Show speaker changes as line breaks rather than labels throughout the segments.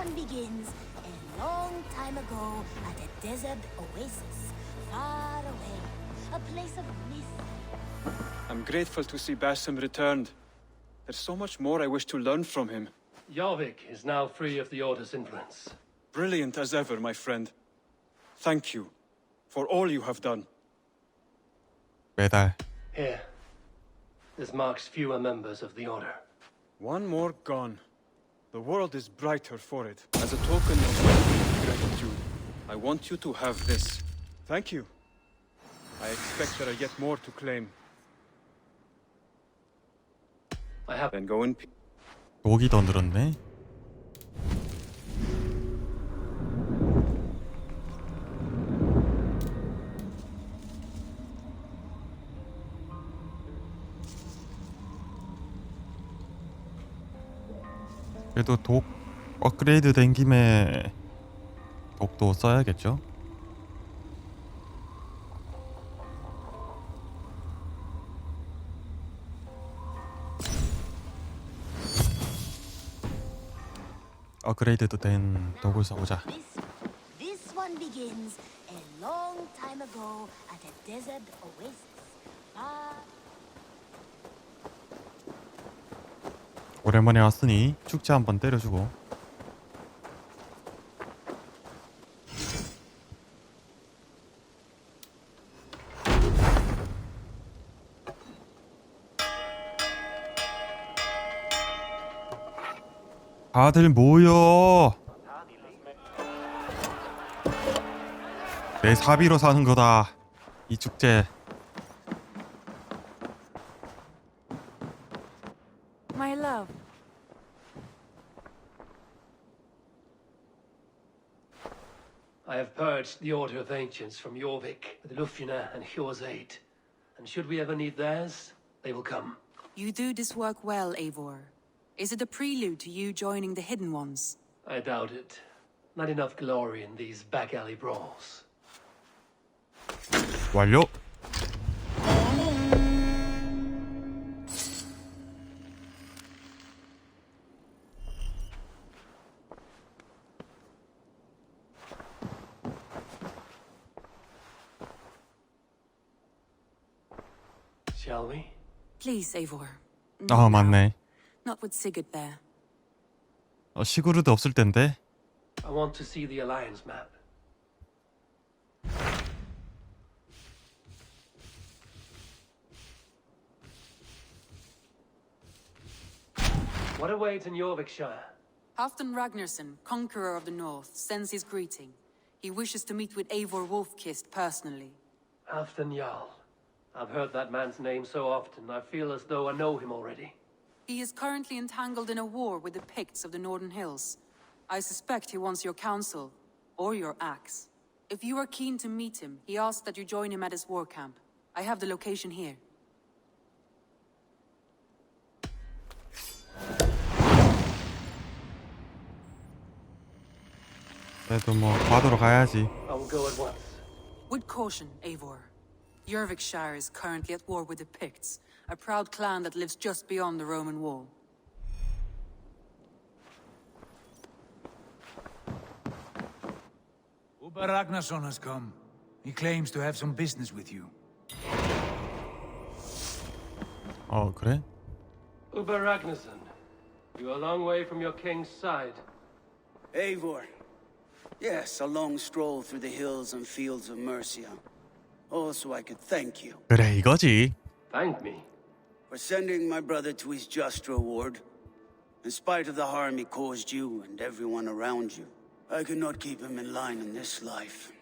one begins a long time ago at a desert oasis, far away, a place of mystery.
I'm grateful to see Basim returned. There's so much more I wish to learn from him.
Jorvik is now free of the Order's influence.
Brilliant as ever, my friend. Thank you for all you have done.
매달.
Here. This marks fewer members of the Order.
One more gone. The world is brighter for it. As a token of my deep gratitude, I want you to have this. Thank you. I expect there are yet more to claim.
I have
Then go in peace.
목이 더 늘었네. 그래도 독 업그레이드 된 김에 독도 써야겠죠? 업그레이드도 된 독을 써보자.
This one begins a long time ago at a desert oasis.
오랜만에 왔으니 축제 한번 때려주고. 다들 모여. 내 사비로 사는 거다 이 축제.
My love.
I have purged the Order of Ancients from Jorvik with Lufjuna and Hjor's aid. And should we ever need theirs, they will come.
You do this work well, Eivor. Is it a prelude to you joining the Hidden Ones?
I doubt it. Not enough glory in these back alley brawls.
완료.
Shall we?
Please, Eivor.
아 맞네.
Not with Sigurd there.
시구르드 없을 텐데.
I want to see the Alliance map. What awaits in Jorvikshire?
Halfdan Ragnarsson, conqueror of the North, sends his greeting. He wishes to meet with Eivor Wolfkist personally.
Halfdan Jarl. I've heard that man's name so often, I feel as though I know him already.
He is currently entangled in a war with the Picts of the Northern Hills. I suspect he wants your counsel, or your axe. If you are keen to meet him, he asks that you join him at his war camp. I have the location here.
그래도 뭐 봐도록 가야지.
I will go at once.
With caution, Eivor. Jorvikshire is currently at war with the Picts, a proud clan that lives just beyond the Roman wall.
Uber Ragnarsson has come. He claims to have some business with you.
그래?
Uber Ragnarsson, you are a long way from your king's side.
Eivor. Yes, a long stroll through the hills and fields of Mercia. Oh, so I could thank you.
그래 이거지.
Thank me.
For sending my brother to his just reward. In spite of the harm he caused you and everyone around you, I could not keep him in line in this life.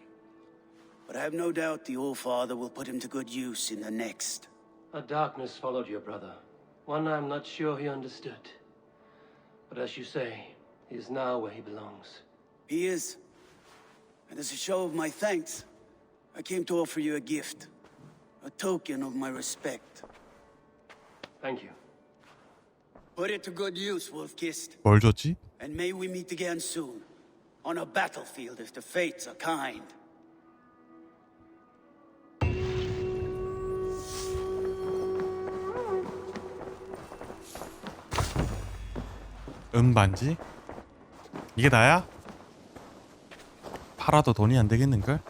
But I have no doubt the All-Father will put him to good use in the next.
A darkness followed your brother. One I'm not sure he understood. But as you say, he is now where he belongs.
He is. And as a show of my thanks, I came to offer you a gift. A token of my respect.
Thank you.
Put it to good use, Wolfkist.
뭘 줬지?
And may we meet again soon. On a battlefield if the fates are kind.
반지? 이게 나야? 팔아도 돈이 안 되겠는걸?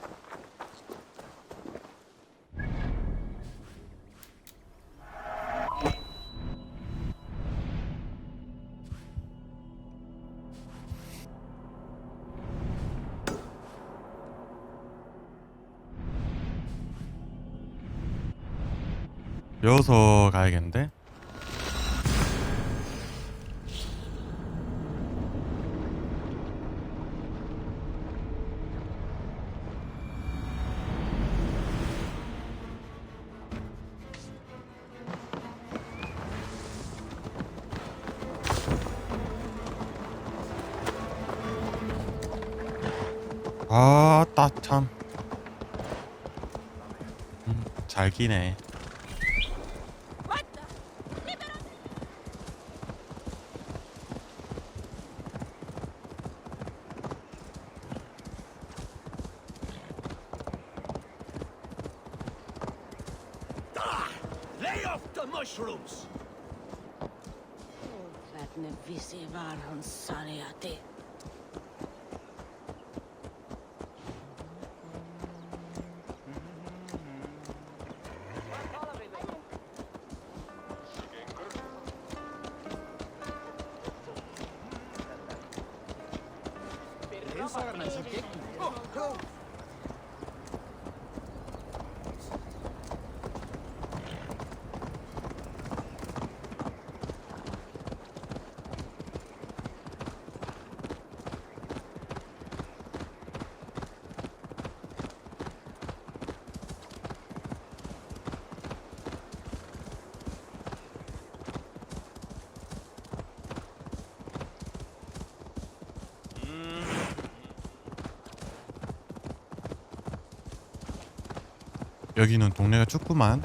여기서 가야겠는데? 아따 참. 잘 기네.
Lay off the mushrooms!
That ne visi var hon saniati.
여기는 동네가 춥구만.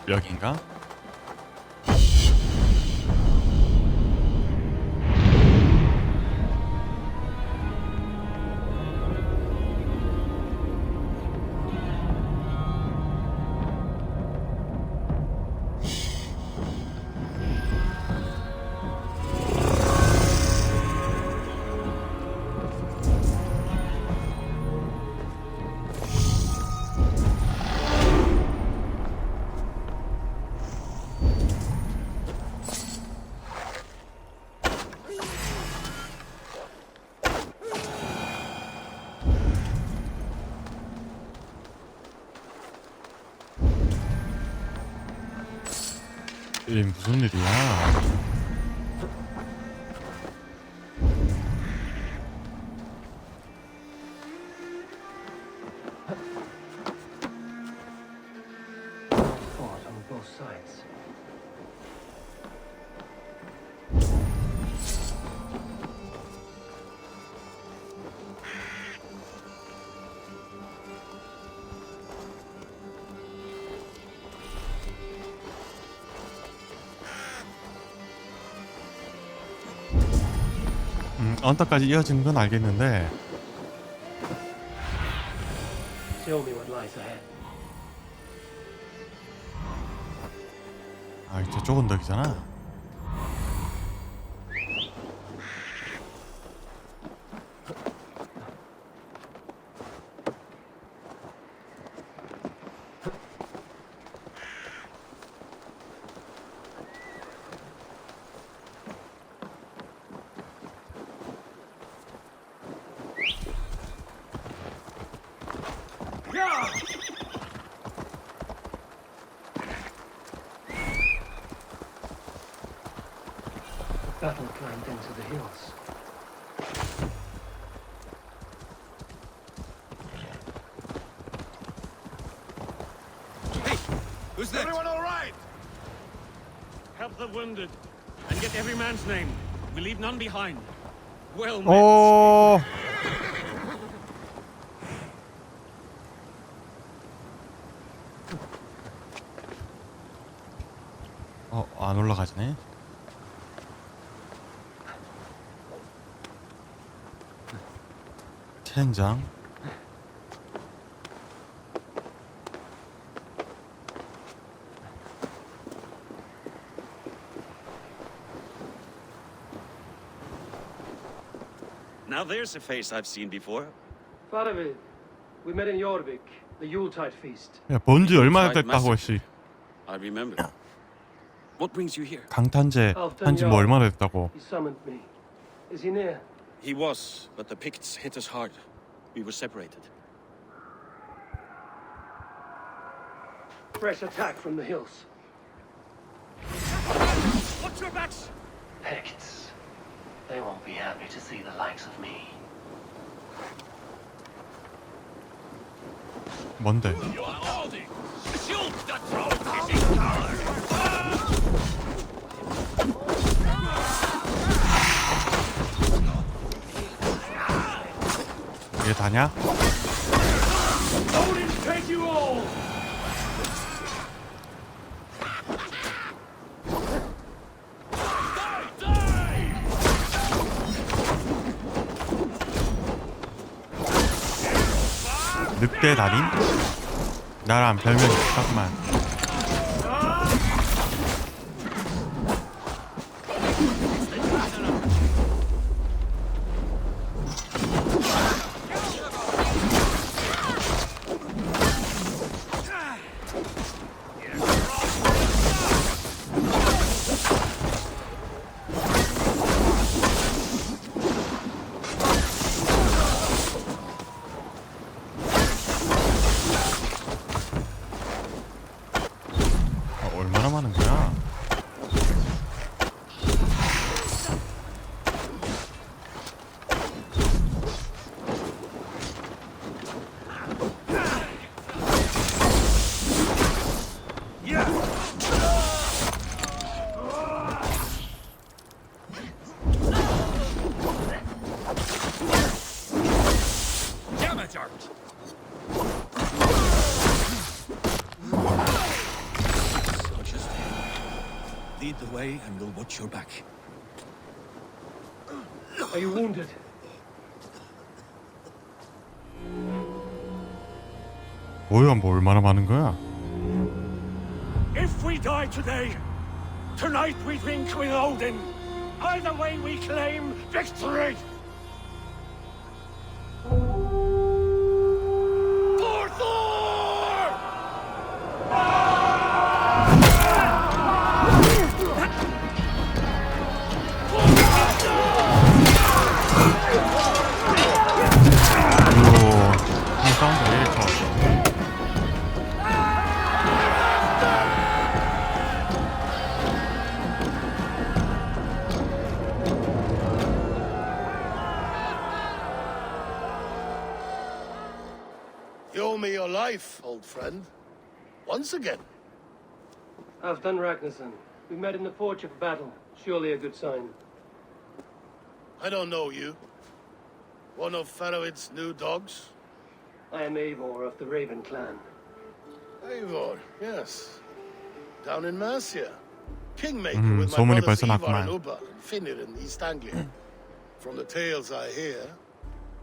여긴가? 이게 무슨 일이야?
Fought on both sides.
언덕까지 이어진 건 알겠는데
Show me what lies ahead.
아 저쪽 언덕이잖아.
battle climbed into the hills.
Who's that? Everyone all right?
Help the wounded, and get every man's name. We leave none behind. Well met.
오. 안 올라가지네. 젠장.
Now there's a face I've seen before.
Faravid, we met in Jorvik, the Yuletide feast.
야, 본지 얼마나 됐다고 했지.
I remember. What brings you here?
강탄제 한지 뭐 얼마나 됐다고.
He summoned me. Is he near?
He was, but the Picts hit us hard. We were separated.
Fresh attack from the hills.
Watch your backs!
Picts. They won't be happy to see the likes of me.
뭔데?
You are holding! Shoot the troll-kissing coward!
이게 다냐?
Odin take you all!
늑대 달인? 나랑 별명이 똑같구만. 얼마나 많은 거야?
Damn it, Art! Lead the way and we'll watch your back.
Are you wounded?
뭐야, 뭐 얼마나 많은 거야?
If we die today, tonight we drink with Odin. Either way we claim victory! For Thor!
이거 이 사운드 왜 이렇게 커?
You owe me your life, old friend. Once again.
Halfdan Ragnarsson. We met in the porch of battle. Surely a good sign.
I don't know you. One of Faroid's new dogs?
I am Eivor of the Raven clan.
Eivor, yes. Down in Mercia. Kingmaker with my
소문이
brothers
벌써
Ivar
났구만.
and Ubba, Finir in East Anglia. From the tales I hear,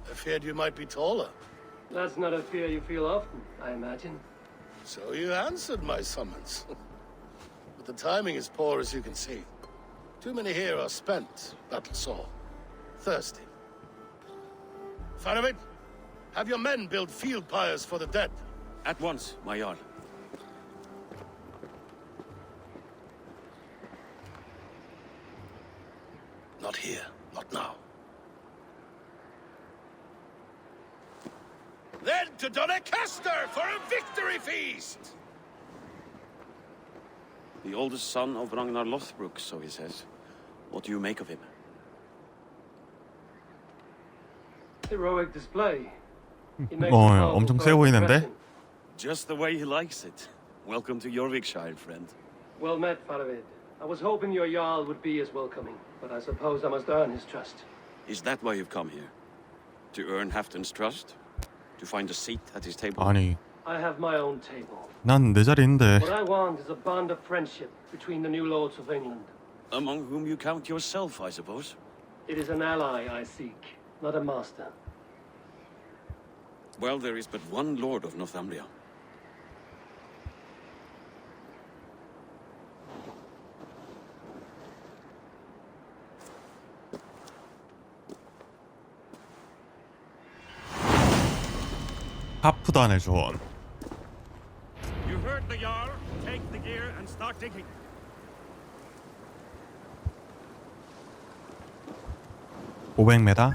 I feared you might be taller.
That's not a fear you feel often, I imagine.
So you answered my summons. But the timing is poor, as you can see. Too many here are spent, battle sore, thirsty. Faramid, have your men build field pyres for the dead.
At once, my Jarl.
Not here, not now. Then to Doncaster for a victory feast!
The oldest son of Ragnar Lothbrok, so he says.
What do you make of him?
Heroic display. He makes a powerful
엄청 세
first
보이는데?
impression.
Just the way he likes it. Welcome to Jorvikshire, friend.
Well met, Faravid. I was hoping your Jarl would be as welcoming, but I suppose I must earn his trust.
Is that why you've come here? To earn Halfton's trust? To find a seat at his table?
아니,
I have my own table.
난 내 자리 있는데.
What I want is a bond of friendship between the new lords of England.
Among whom you count yourself, I suppose?
It is an ally I seek, not a master.
Well, there is but one lord of Northumbria.
하프도 안 해줘.
You heard the Jarl. Take the gear and start digging.
(500m)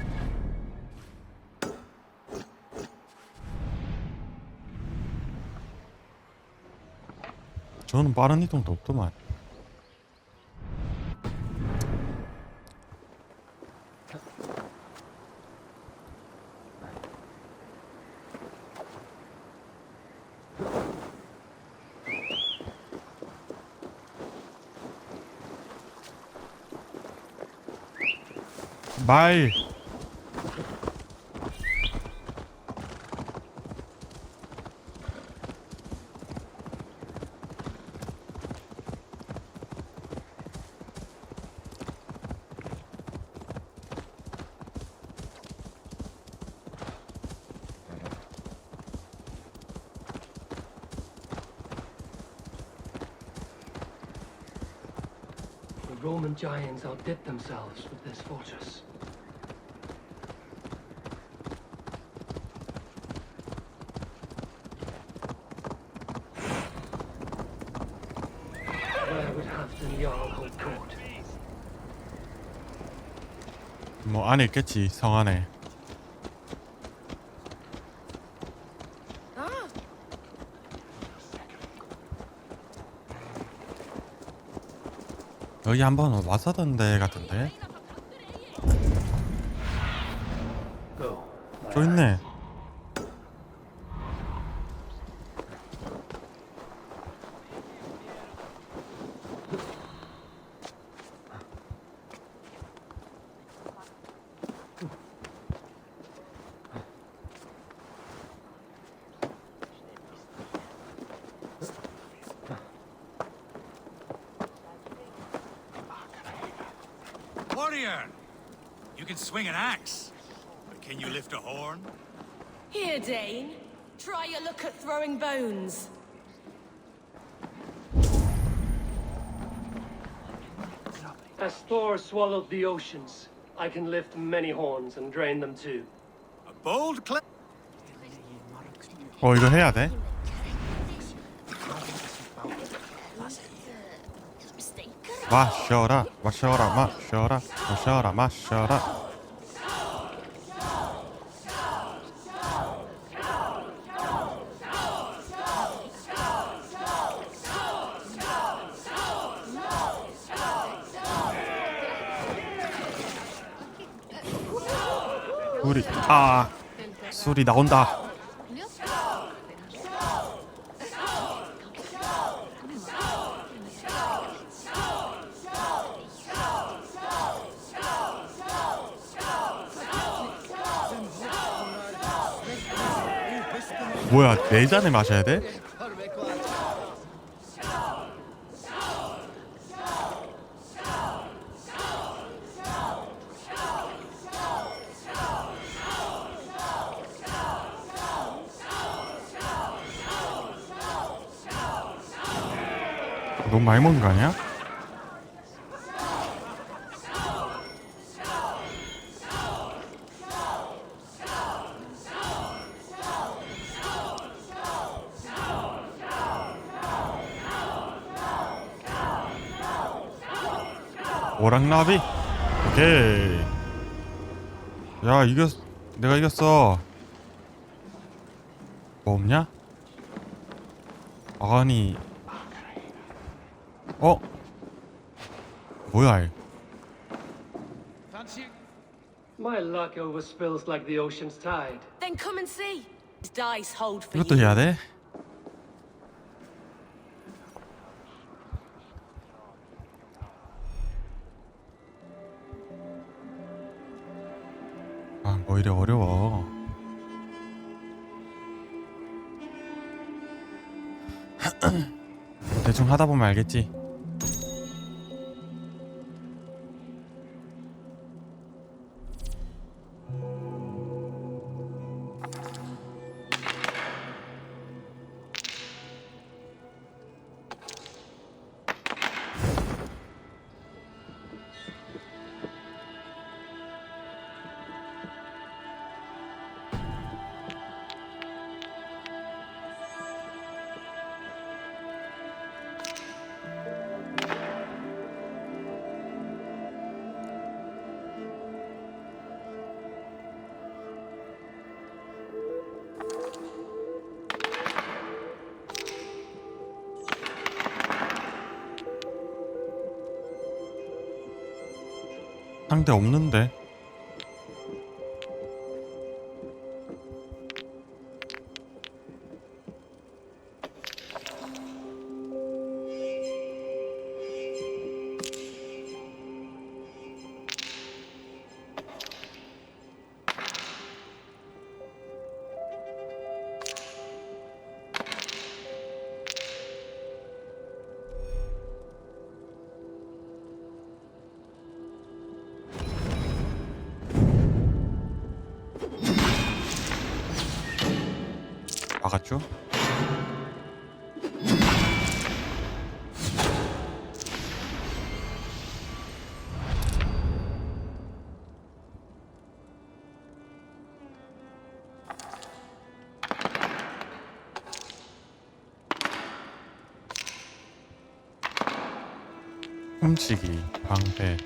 저는 빠른 이동도 없더만. 말.
The Roman giants outdid themselves with this fortress. Where would Halfton Jarl hold court?
뭐 안에 있겠지, 성 안에. 여기 한번 왔었던 데 같은데.
Go.
저 있네.
Warrior! You can swing an axe, but can you lift a horn?
Here, Dane. Try your look at throwing bones.
As Thor swallowed the oceans, I can lift many horns and drain them too.
A bold claim.
이거 해야 돼? 마셔라, 마셔라, 마셔라, 마셔라, 마셔라. 술이 나온다. 뭐야, 4잔을 마셔야 돼? 너무 많이 먹는 거 아니야? 오랑나비? 오케이. 야, 내가 이겼어. 뭐 없냐? 아니. 뭐야,
My luck overspills like the ocean's tide.
Then come and see. These dice hold for
이것도
you.
해야 돼? 아, 뭐 이래 어려워. 대충 하다 보면 알겠지. 상대 없는데. 막았죠? 훔치기, 방패,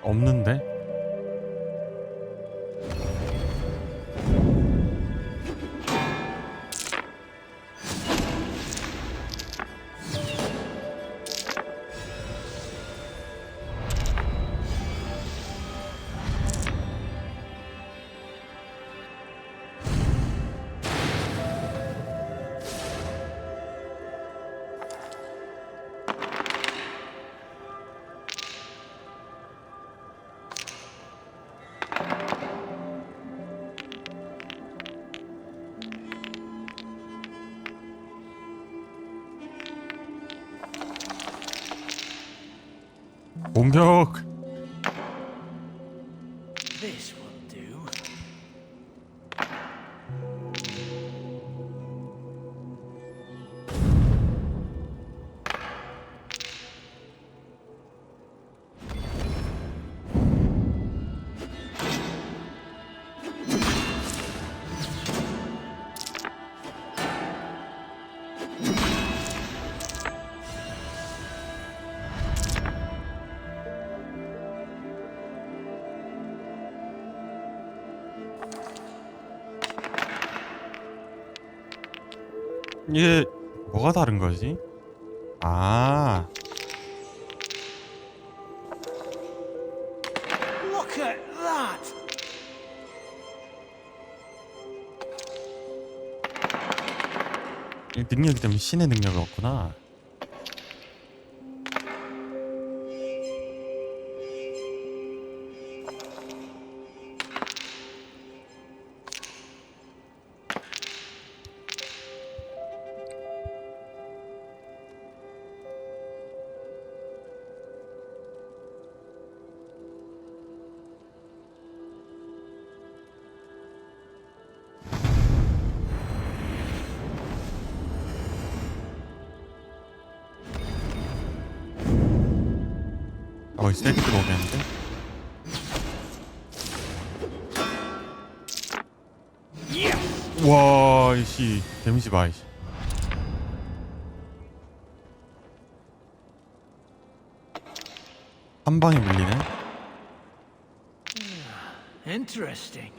없는데? 공격!
This will do.
이게 뭐가 다른 거지? 아,
Look at that!
이 능력이 때문에 신의 능력을 얻구나. 거의 세트로 오겠는데? 와, 이씨 데미지 봐, 이씨. 한 방에 밀리네.
Interesting.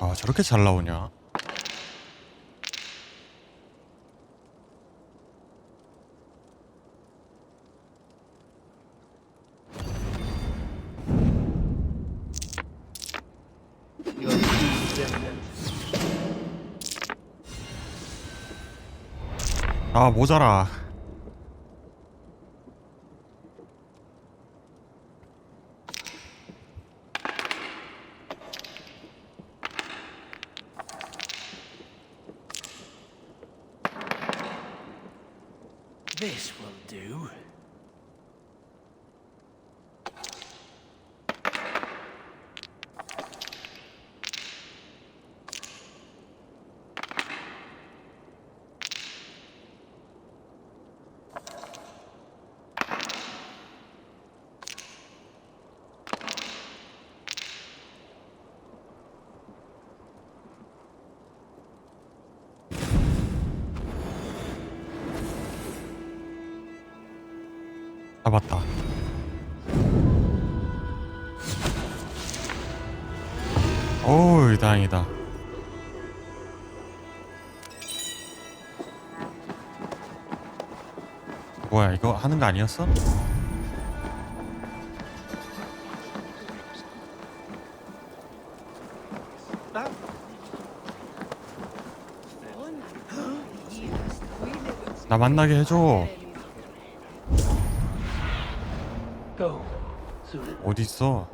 아, 저렇게 잘 나오냐? 아, 모자라.
This will do.
잡았다. 어우, 다행이다. 뭐야, 이거 하는 거 아니었어? 나 만나게 해줘.
Go. Soon.
어디 있어?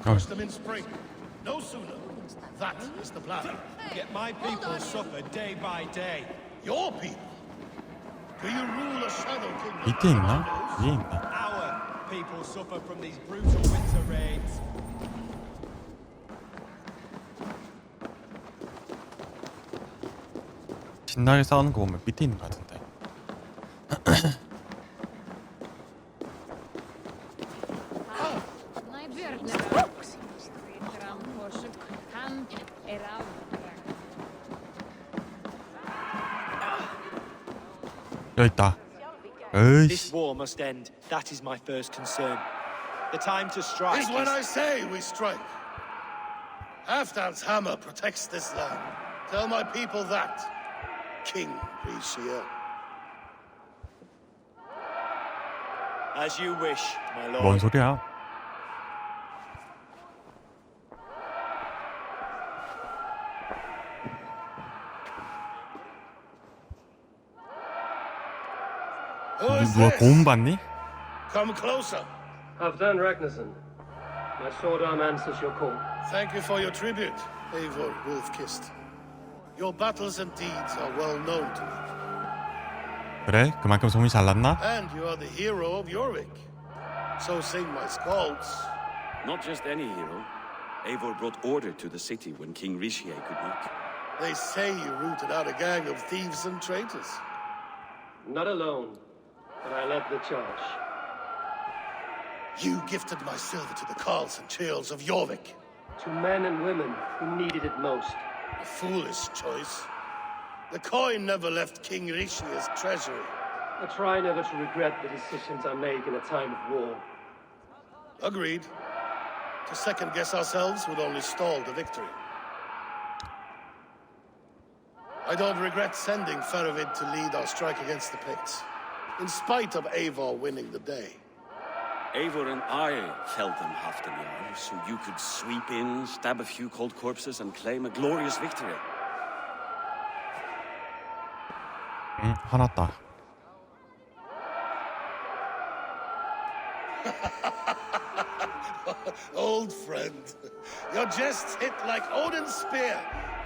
Crush them in spring. No sooner. That is the plan.
Yet my people suffer day by day.
Your people? Do you rule a shadow kingdom?
밑에 있나? 위에 있나?
Our people suffer from these brutal winter raids.
신나게 싸우는 거 보면 밑에 있는 거 같은데. 여기 있다.
This
에이씨.
war must end. That is my first concern. The time to strike
Is when I say we strike. Halfdan's hammer protects this land. Tell my people that. King Rishia.
As you wish, my lord.
뭔 소리야?
Who is
누가
this?
고음 받니?
Come closer.
Halfdan Ragnarsson. My sword arm answers your call.
Thank you for your tribute, Eivor Wolf-Kissed. Your battles and deeds are well known to me.
그래? 그만큼 소문이 잘 났나?
And you are the hero of Jorvik. So sing my skalds.
Not just any hero. Eivor brought order to the city when King Rishi could not.
They say you rooted out a gang of thieves and traitors.
Not alone, but I led the charge.
You gifted my silver to the carls and churls of Jorvik.
To men and women who needed it most.
A foolish choice. The coin never left King Rishia's treasury.
I try never to regret the decisions I make in a time of war.
Agreed. To second-guess ourselves would only stall the victory. I don't regret sending Faravid to lead our strike against the Picts, in spite of Eivor winning the day.
Eivor and I held them half the year, so you could sweep in, stab a few cold corpses, and claim a glorious victory.
응, 화났다.
old friend. Your jests hit like Odin's spear,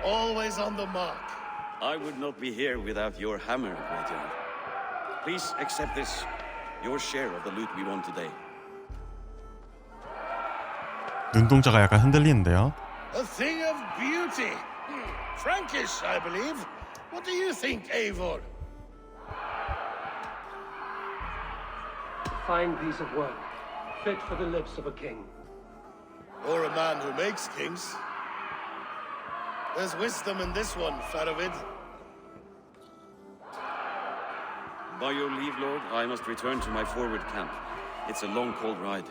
always on the mark.
I would not be here without your hammer, Graveyard. Please accept this, your share of the loot we won today.
눈동자가 약간 흔들리는데요.
A thing of beauty. Frankish, I believe. What do you think, Eivor?
A fine piece of work, fit for the lips of a king.
Or a man who makes kings. There's wisdom in this one, Faravid.
By your leave, Lord, I must return to my forward camp. It's a long, cold ride.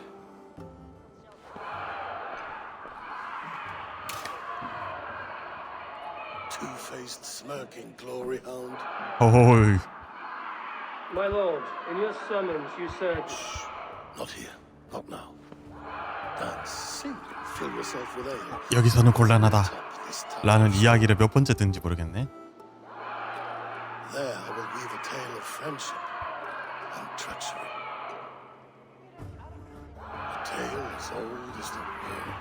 Two-faced, smirking glory hound.
어이.
My lord, in your summons you said...
Shh. Not here. Not now. Dance, sing, fill yourself with ale.
여기서는 곤란하다. 라는 이야기를 몇 번째 듣는지 모르겠네.
There I will weave a tale of friendship and treachery. A tale as old as the world.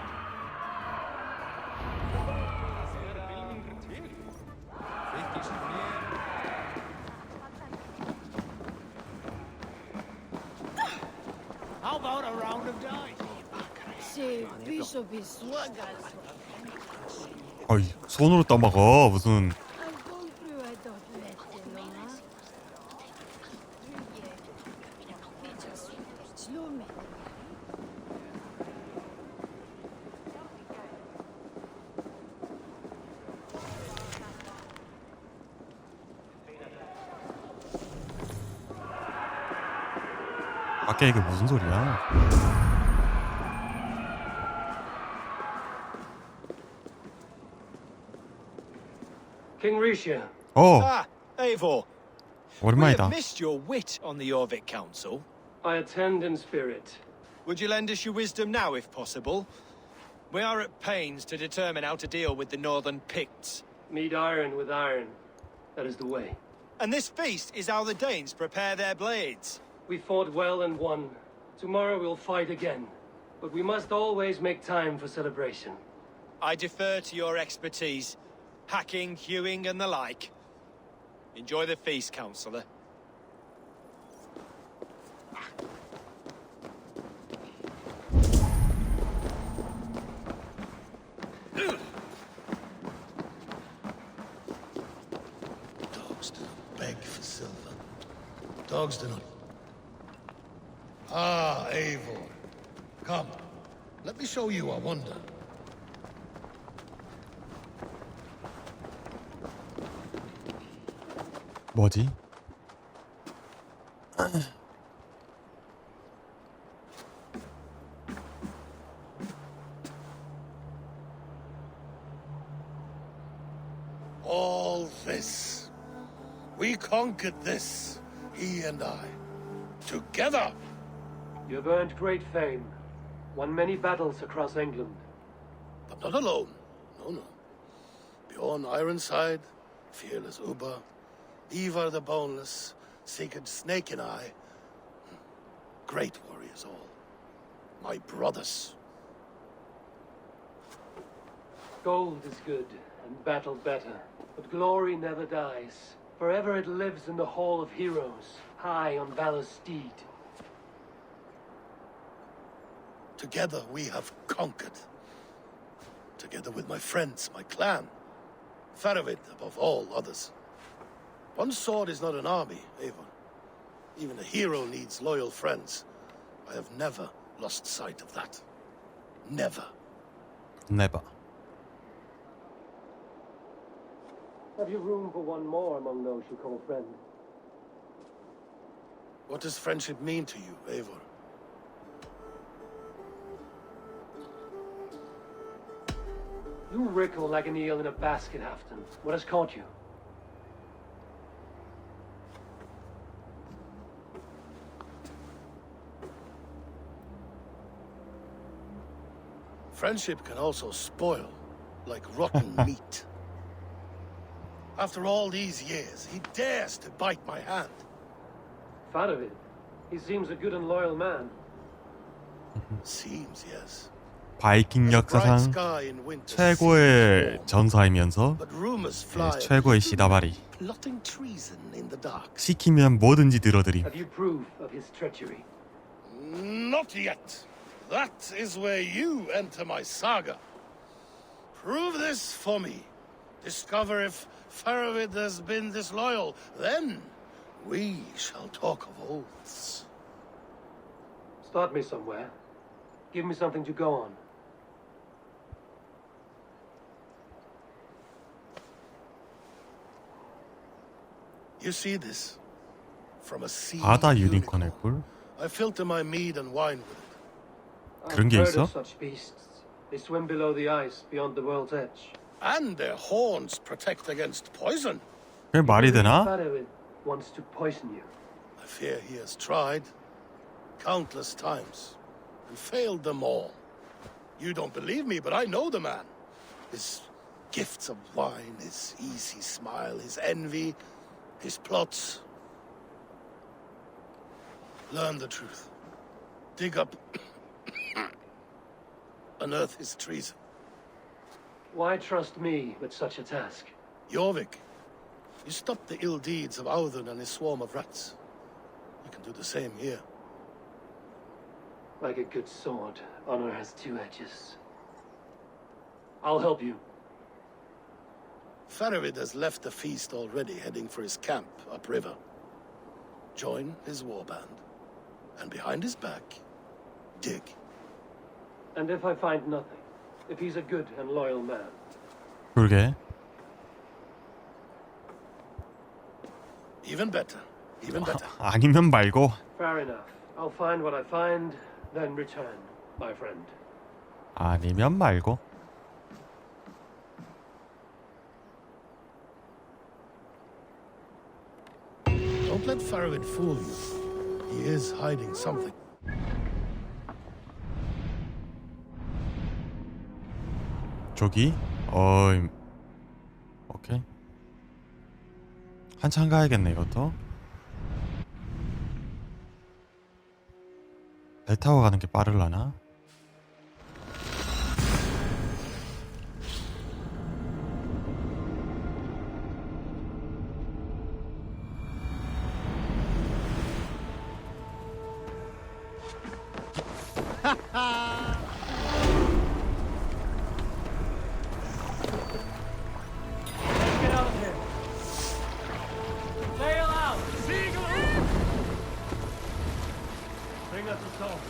How about a round of dice?
어이, 손으로 떠먹어. 무슨 밖에 이게 무슨 소리야?
King Risha.
Ah, Eivor. We
오랜만이다.
have missed your wit on the Jorvik Council.
I attend in spirit.
Would you lend us your wisdom now, if possible? We are at pains to determine how to deal with the northern Picts.
Meet iron with iron. That is the way.
And this feast is how the Danes prepare their blades.
We fought well and won. Tomorrow we'll fight again. But we must always make time for celebration.
I defer to your expertise. Hacking, hewing, and the like. Enjoy the feast, Councillor.
Dogs do not beg for silver. Dogs do not. Ah, Eivor. Come, let me show you a wonder.
뭐지?
All this. We conquered this, he and I. Together!
You have earned great fame. Won many battles across England.
But not alone. No, no. Bjorn Ironside, fearless Uber, Ivar the Boneless, Sigurd Snake and I. Great warriors all. My brothers.
Gold is good, and battle better. But glory never dies. Forever it lives in the Hall of Heroes, high on Valor's steed.
Together we have conquered. Together with my friends, my clan. Faravid above all others. One sword is not an army, Eivor. Even a hero needs loyal friends. I have never lost sight of that. Never.
Never.
Have you room for one more among those you call friend?
What does friendship mean to you, Eivor?
You wriggle like an eel in a basket, Halfton. What has caught you?
Friendship can also spoil, like rotten meat. After all these years, he dares to bite my hand.
Faravid. He seems a good and loyal man.
Seems, yes.
바이킹 역사상 최고의 전사이면서 최고의 시다바리. 시키면 뭐든지 들어드림.
Have you proof of his treachery?
Not yet. That is where you enter my saga. Prove this for me. Discover if Faravid has been disloyal. Then we shall talk of oaths.
Start me somewhere. Give me something to go on.
You see this? From a sea
바다 유니콘의 꿀?
I filter my mead and wine with it.
그런 게
I've
있어?
heard of such beasts. They swim below the ice, beyond the world's edge.
And their horns protect against poison.
그게 말이 되나?
Faravid wants to poison you.
I fear he has tried countless times and failed them all. You don't believe me, but I know the man. His gifts of wine, his easy smile, his envy, his plots. Learn the truth. Dig up, unearth his treason.
Why trust me with such a task?
Jorvik, you stopped the ill deeds of Audun and his swarm of rats. You can do the same here.
Like a good sword, honor has two edges. I'll help you.
Faravid has left the feast already, heading for his camp upriver. Join his warband, and behind his back, dig.
And if I find nothing, if he's a good and loyal man,
그러게.
Even better, even better.
아니면 말고.
fair enough. I'll find what I find, then return, my friend.
아니면 말고.
Don't let Faravid fool you. He is hiding something.
저기? 오케이. 한참 가야겠네 이것도. 배 타고 가는 게 빠르려나?
Get out of here! Sail out! Seagull! Bring us a song.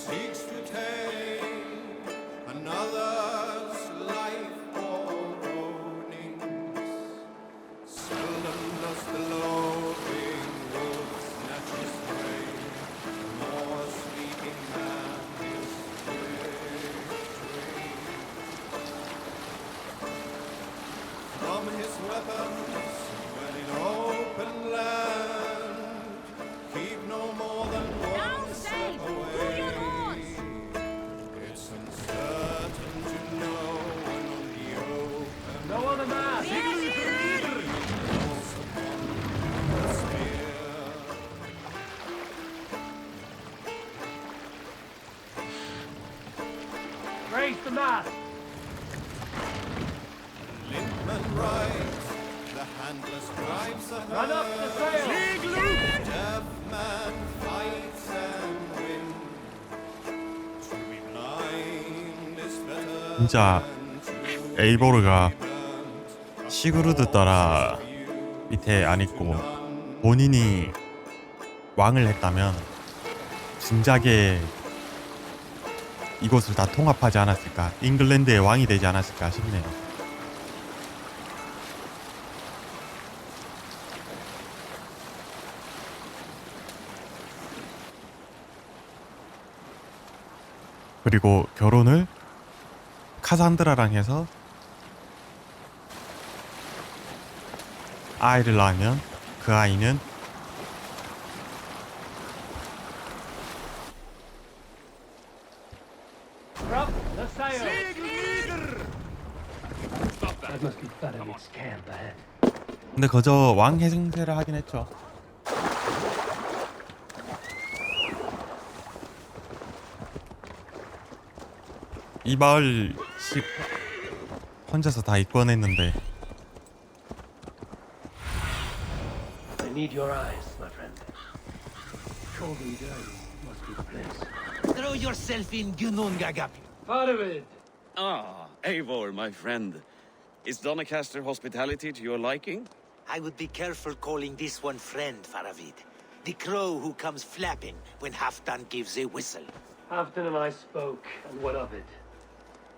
Seeks to take another's life for ownings. Seldom does the loving wolf snatch his prey, nor sleeping man his victory. From his weapons, when in open land, keep no more than one step away. It's uncertain to know when on the open.
No other man!
Falls upon the spear.
Raise the mast!
Limpman rides, the handless drives ahead.
Run up the sail!
Deaf man fights and wins. To be blind is better
진짜
than to
에이보르가 시그루드 따라 밑에 안 있고 본인이 왕을 했다면 진작에 이곳을 다 통합하지 않았을까, 잉글랜드의 왕이 되지 않았을까 싶네요. 그리고 결혼을 카산드라랑 해서 아이를 낳으면 그 아이는
Drop the sail! That must be Faravid's camp ahead.
근데 그저 왕 해생세를 하긴 했죠. 이 마을씩 혼자서 다 이끌어냈는데.
I need your eyes, my friend. Golden Dome must be the place.
Throw yourself in Gunungagap.
Faravid!
Ah, Eivor, my friend. Is Doncaster hospitality to your liking?
I would be careful calling this one friend, Faravid. The crow who comes flapping when Halfdan gives a whistle.
Halfdan and I spoke, and what of it?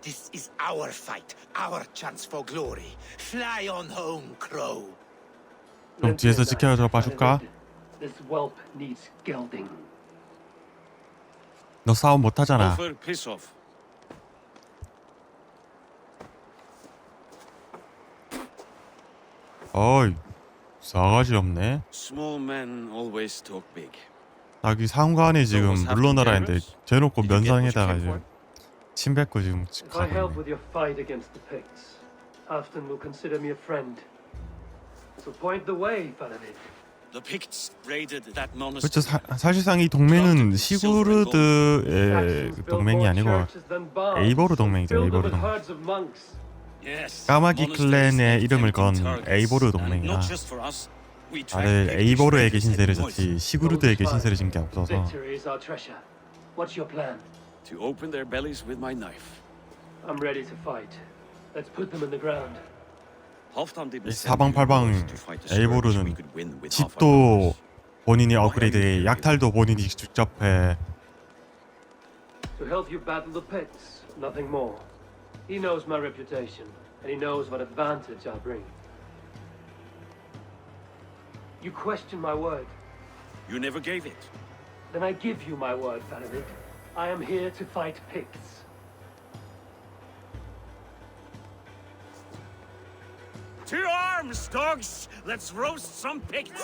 This is our fight, our chance for glory. Fly on home, crow.
좀 뒤에서 지켜줘 봐줄까?
This whelp needs gelding.
너 싸움 못하잖아.
Offer piss off.
어이, 싸가지 없네.
Small men always talk big.
자기 상관이 지금 물러나라 했는데 대놓고 면상에다가 지금 침 뱉고 지금
If I help
가고 있네.
with your fight against the Picts, Halfdan will consider me a friend. So point the way, Faravid.
The Picts raided that
그렇죠.
monastery.
사실상 이 동맹은 시구르드의 동맹이 아니고 에이보르 동맹이죠. 에이보르 동맹.
Yes.
까마귀 클랜의 이름을 건 에이보르 동맹이라 다들 에이보르에게 신세를 졌지 시구르드에게 신세를 진 게 없어서.
Victory is our treasure. What's your plan?
To open their bellies with my knife.
I'm ready to fight. Let's put them in the ground.
Halfdan didn't send
사방팔방
you to fight a sword which we
에이보르는
could win with half our
집도
numbers.
본인이 업그레이드해, 약탈도 본인이 직접 해.
To help you battle the Picts, nothing more. He knows my reputation, and he knows what advantage I'll bring. You question my word.
You never gave it.
Then I give you my word, Faravid. I am here to fight Picts.
To arms, dogs! Let's roast some Picts!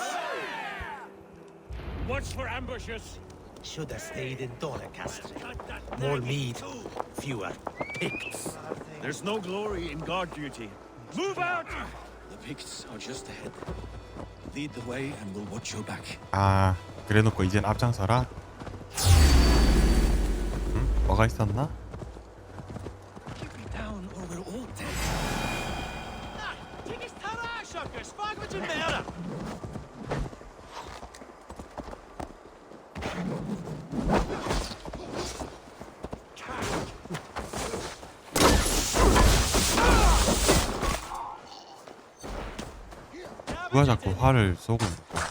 Watch for ambushes.
Should have stayed in Doncaster. More meat, fewer Picts.
There's no glory in guard duty.
Move out!
The Picts are just ahead. Lead the way and we'll watch your back.
아, 그래놓고 이젠 앞장서라? 응? 뭐가 있었나?
Keep me down or we're all dead.
누가 자꾸 화를 쏘고 있는 거야?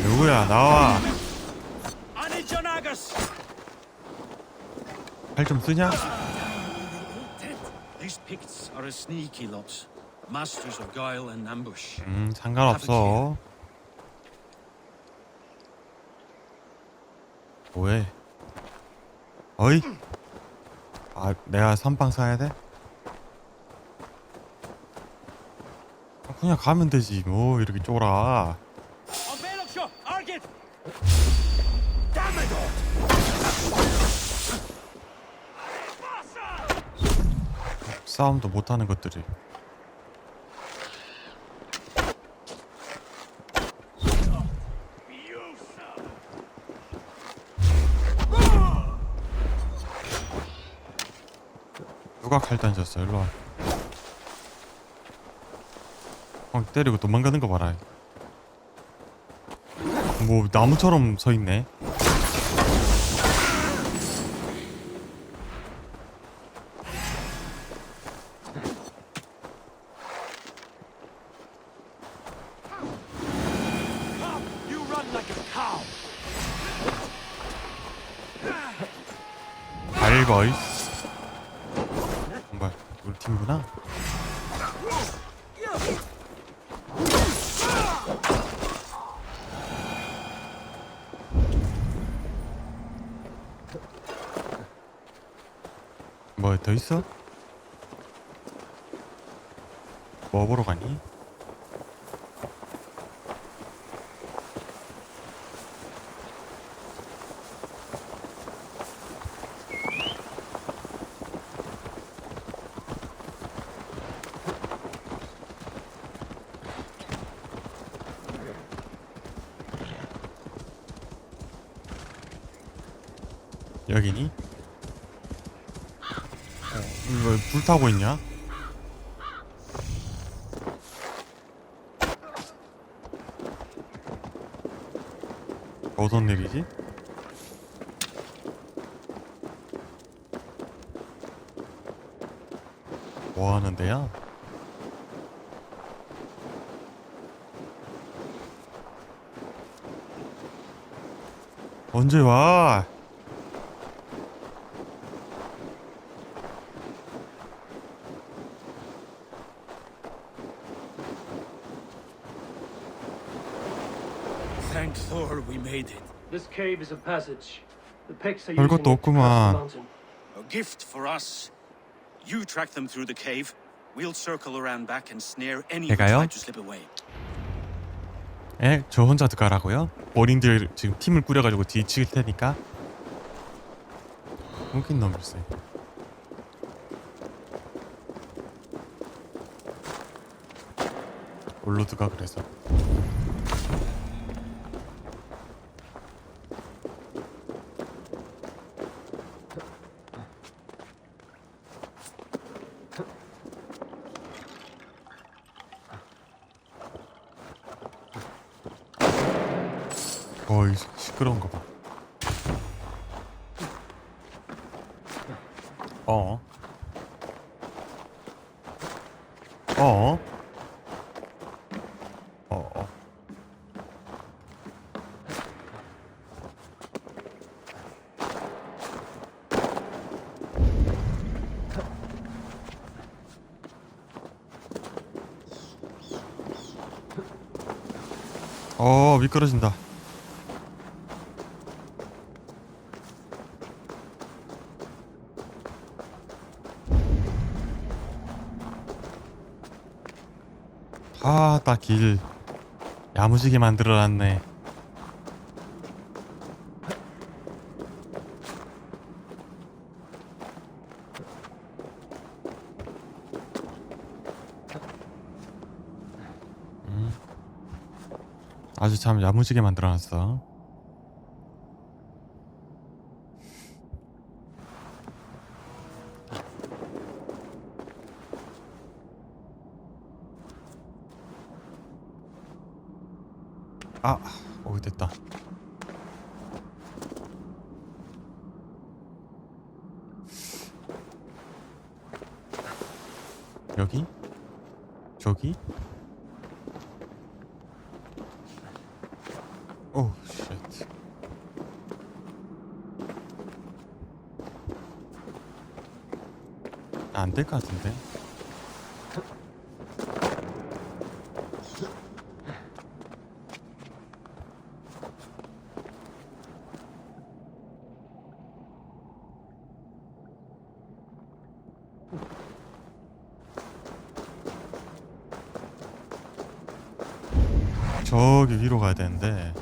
누구야? 나와! 팔 좀 쓰냐?
These Picts are a sneaky lot. Masters of guile and ambush.
상관없어. 뭐해? 어이? 아, 내가 선빵 쏴야 돼? 그냥 가면 되지. 뭐 이렇게 쫄아. 싸움도 못하는 것들이. 누가 칼 던졌어? 일로 와. 때리고 도망가는 거 봐라. 뭐 나무처럼 서 있네. 알보이스. 정말 우리 팀이구나. 뭐 더 있어? 뭐 보러 가니? 여기니? 이거 불 타고 있냐? 어떤 일이지? 뭐 하는데요? 언제 와?
Thank Thor we made it.
This cave is a passage. The Picts are
별것도
using it to
없구만.
cross the mountain.
A gift for us. You track them through the cave. We'll circle around back and snare any who
제가요?
try to slip away.
에? 저 혼자 들어가라고요? 어린들 지금 팀을 꾸려가지고 뒤치길 테니까. 웃긴 놈일세. 올로드가 그래서. 어이 시끄러운 거 봐. 어? 어? 어? 미끄러진다. 딱 길 야무지게 만들어놨네. 아주 참 야무지게 만들어놨어. 됐다. 여기? 저기? 오, 쉣. 안 될 것 같은데. 저기 위로 가야 되는데.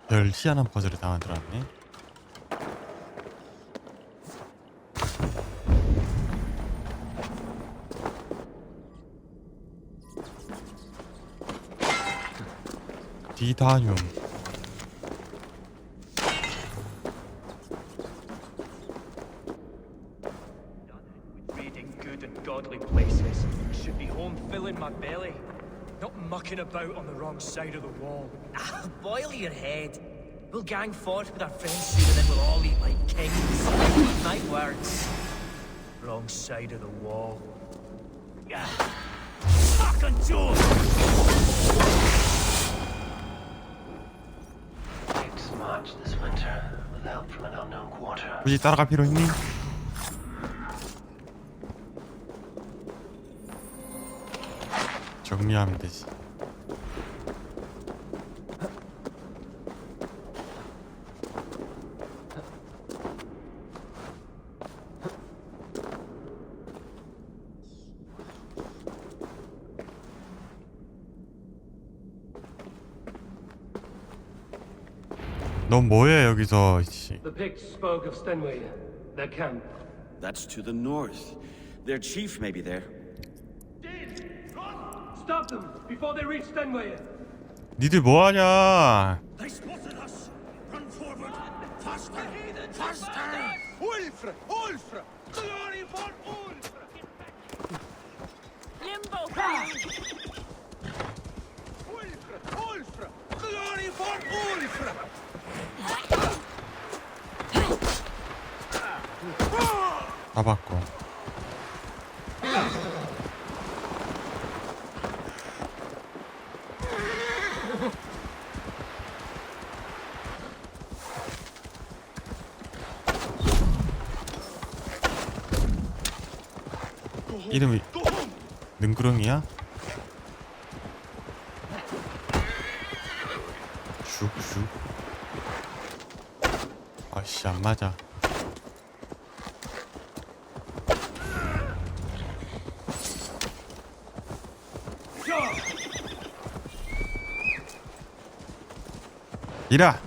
별 희한한 퍼즐을 다 만들어놨네. 디다늄.
Raiding good and godly places should be home filling my belly, not mucking about on the wrong side of the wall.
Boil your head. We'll gang forth with our friends soon and then we'll all eat like kings. My words.
Wrong side of the wall.
Fucking Joe!
Picts march this winter with help from an unknown quarter.
굳이 따라갈 필요 있니? 정리하면 되지. 넌 뭐해 여기서? 씨.
The Picts spoke of Stenway, their camp.
That's to the north. Their chief may be there.
Stop them before they reach Stenway.
니들 뭐하냐?
They spotted us! Run forward! Faster! Faster!
Ulfra! Ulfra! Glory for Ulfra!
Limbo!
Ulfra! Ulfra! Glory for Ulfra!
잡았고. 이름이 능구렁이야? 슉슉. 아씨 안 맞아. 이라.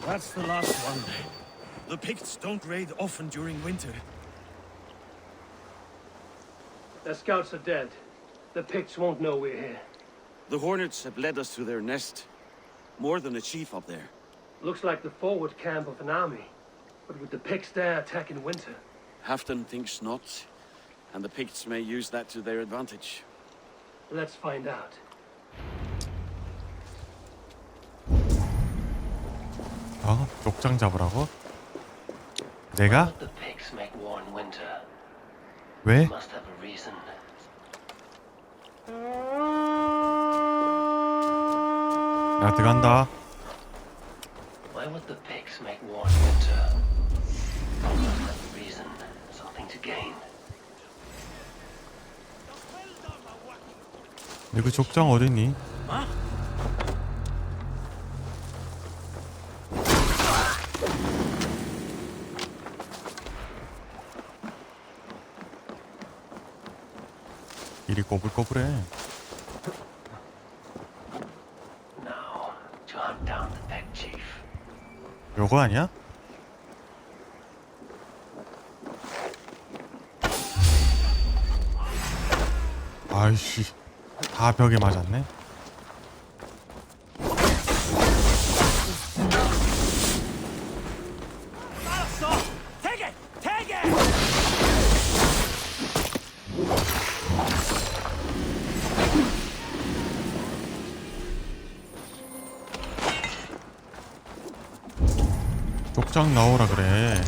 That's the last one. The Picts don't raid often during winter.
Their scouts are dead. The Picts won't know we're here.
The Hornets have led us to their nest. More than a chief up there.
Looks like the forward camp of an army. But would the Picts dare attack in winter?
Hafton thinks not. And the Picts may use that to their advantage.
Let's find out.
어? 족장 잡으라고? 내가?
The Picts make war in winter.
왜?
Must have a reason.
야 들어간다.
Why would the Picts make war in winter? Must have a reason. Something to gain.
너 그 족장 어딨니? 일이 꼬불꼬불해.
Now, to hunt down the Pict chief.
요거 아니야? 아이씨, 다 벽에 맞았네.
Take it! Take it!
족장 나오라 그래.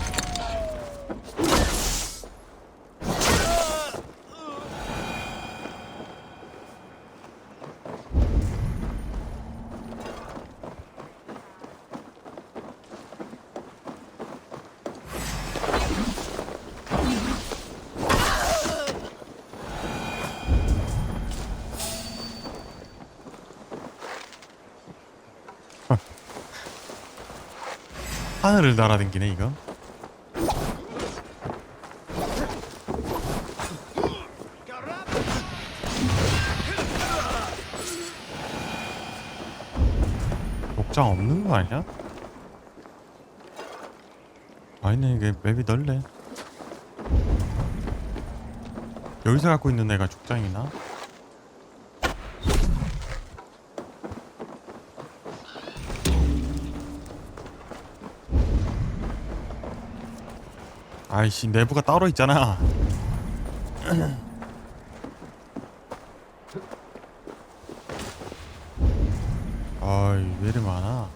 하늘을 날아댕기네 이거. 목장 없는 거 아니야? 아니네, 이게 맵이 넓네. 여기서 갖고 있는 애가 족장이나? 아이씨, 내부가 따로 있잖아. 왜 이리 많아?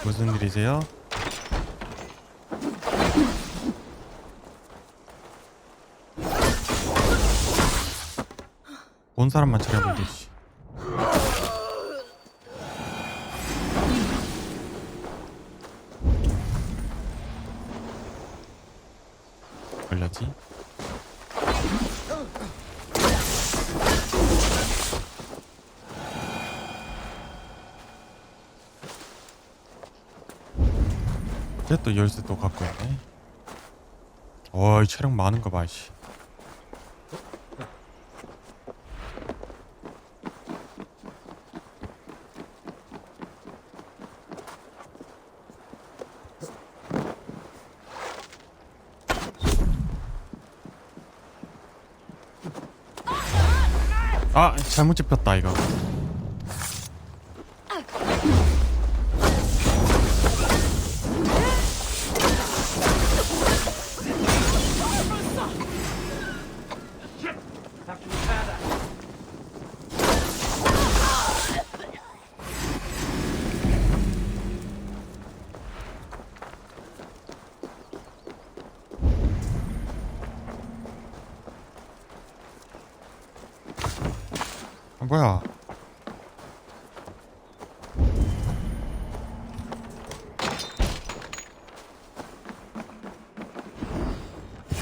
무슨 일이세요? 본 사람만 차려보면 되지. 걸렸지? 쟤 또 열쇠 또 갖고 있네. 어이 체력 많은 거 봐, 씨. 아, 잘못 잡혔다 이거. 뭐야?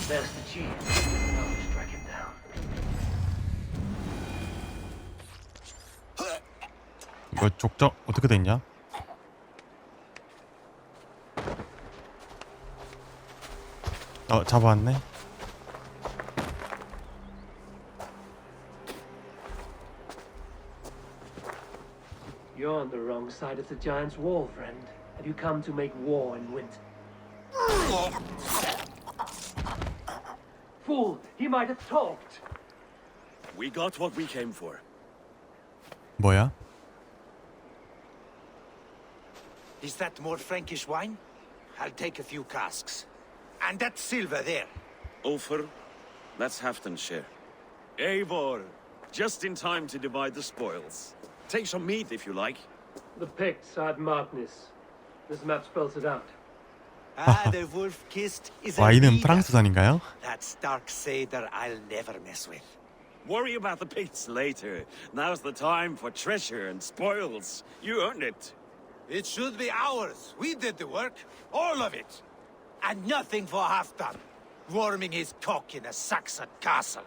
There's the chief. I'll strike him down.
이거 족적 어떻게 됐냐? 잡아왔네.
You're on the wrong side of the giant's wall, friend. Have you come to make war in winter? Fool! He might have talked!
We got what we came for.
뭐야?
Is that more Frankish wine? I'll take a few casks. And that silver there.
Ulfr, that's Halfdan's share. Eivor, just in time to divide the spoils. Take some meat if you like.
The Picts are at Magnus. This map spells it out.
The wolf-kissed is a
와인은
leader.
프랑스산인가요?
That dark satyr I'll never mess with.
Worry about the Picts later. Now's the time for treasure and spoils. You earned it.
It should be ours. We did the work. All of it. And nothing for Halfdan, warming his cock in a Saxon castle.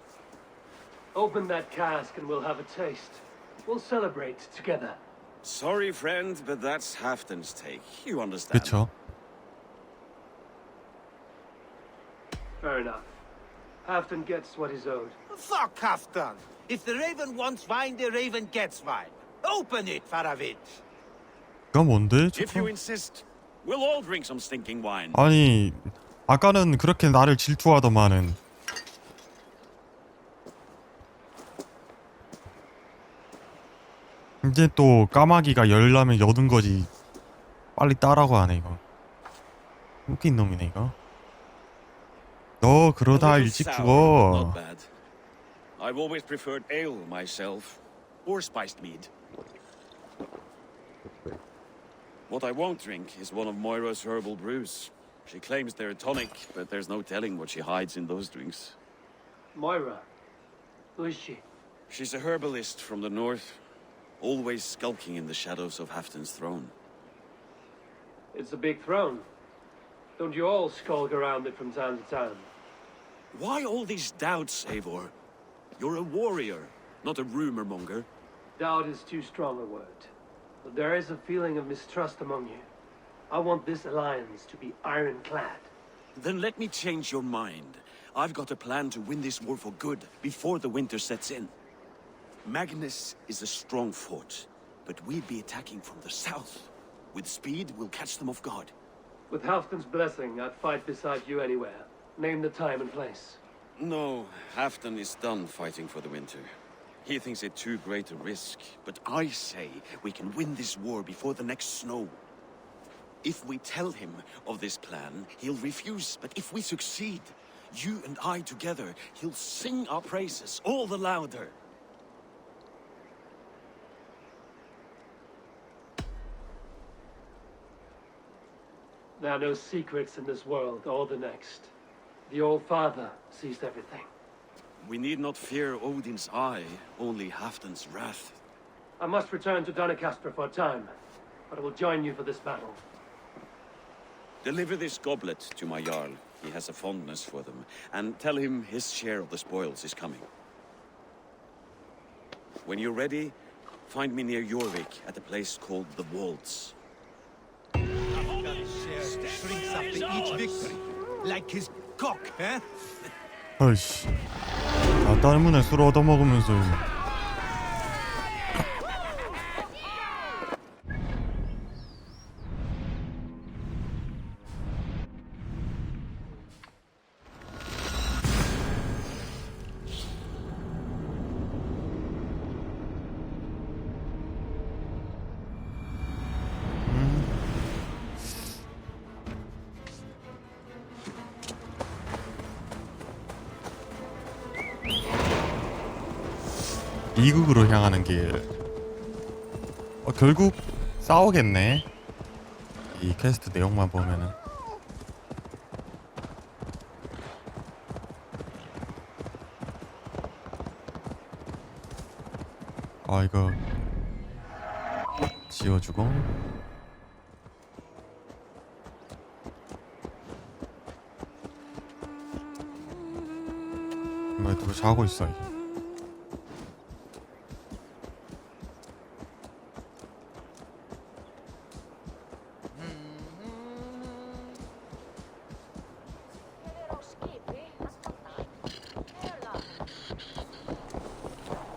Open that cask and we'll have a taste. We'll celebrate together.
Sorry, friend, but that's Halfdan's take. You understand.
그쵸.
Fair enough. Halfdan gets what is owed.
Fuck Halfdan. If the raven wants wine, the raven gets wine. Open it, Faravit.
이건 뭔데?
If you insist, we'll all drink some stinking wine.
아니, 아까는 그렇게 나를 질투하더만은. 이제 또 까마귀가 열라면 여든 거지. 빨리 따라고 하네 이거. 웃긴 놈이네 이거. 너 그러다 일찍 죽어.
Not bad. I've always preferred ale myself, or spiced mead. What I won't drink is one of Moira's herbal brews. She claims they're a tonic, but there's no telling what she hides in those drinks.
Moira? Who is she?
She's a herbalist from the north, always skulking in the shadows of Halfdan's throne.
It's a big throne. Don't you all skulk around it from time to time?
Why all these doubts, Eivor? You're a warrior, not a rumor monger.
Doubt is too strong a word. But there is a feeling of mistrust among you. I want this alliance to be ironclad.
Then let me change your mind. I've got a plan to win this war for good, before the winter sets in. Magnus is a strong fort, but we'd be attacking from the south. With speed, we'll catch them off guard.
With Halfdan's blessing, I'd fight beside you anywhere. Name the time and place.
No, Halfdan is done fighting for the winter. He thinks it too great a risk, but I say we can win this war before the next snow. If we tell him of this plan, he'll refuse, but if we succeed, you and I together, he'll sing our praises all the louder.
There are no secrets in this world or the next. The Old Father sees everything.
We need not fear Odin's eye, only Halfdan's wrath.
I must return to Doncaster for a time, but I will join you for this battle.
Deliver this goblet to my Jarl. He has a fondness for them. And tell him his share of the spoils is coming. When you're ready, find me near Jorvik at a place called the Walls.
Shrinks after each victory, like his cock, eh?
어이씨. 나 때문에 술 얻어먹으면서. 이국으로 향하는 길. 결국 싸우겠네. 이 퀘스트 내용만 보면은. 아 이거 지워주고. 왜 누가 자고 있어?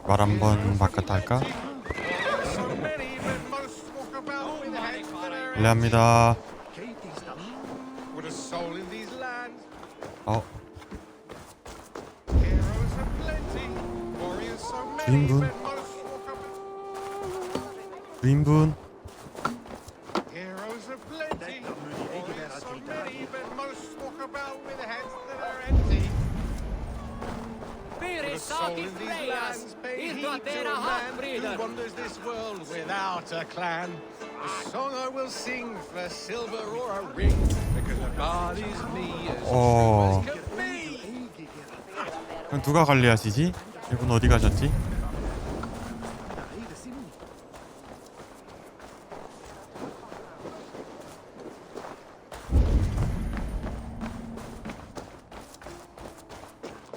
말 한번 바꿨다 할까? 실례합니다. 주인분? 주인분?
Wanders this world without a clan. A song I will sing for silver or a ring, because a bard is me as true as can be.
그럼 누가 관리하시지? 이분 어디 가셨지?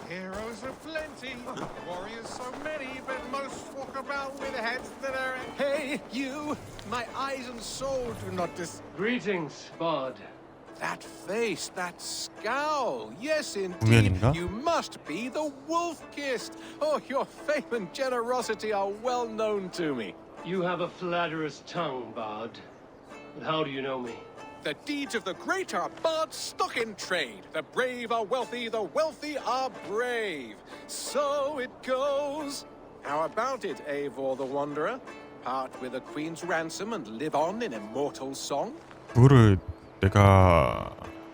Heroes are plenty, warriors so many, but most walk about with heads that are... Hey, you! My eyes and soul do not
Greetings, Bard.
That face, that scowl. Yes, indeed.
구면인가?
You must be the wolf-kissed. Oh, your fame and generosity are well known to me.
You have a flatterous tongue, Bard. But how do you know me?
The deeds of the great are bards stock in trade. The brave are wealthy, the wealthy are brave. So it goes. How about it, Eivor the Wanderer? Part with a queen's ransom and live on in immortal song?
그거를 내가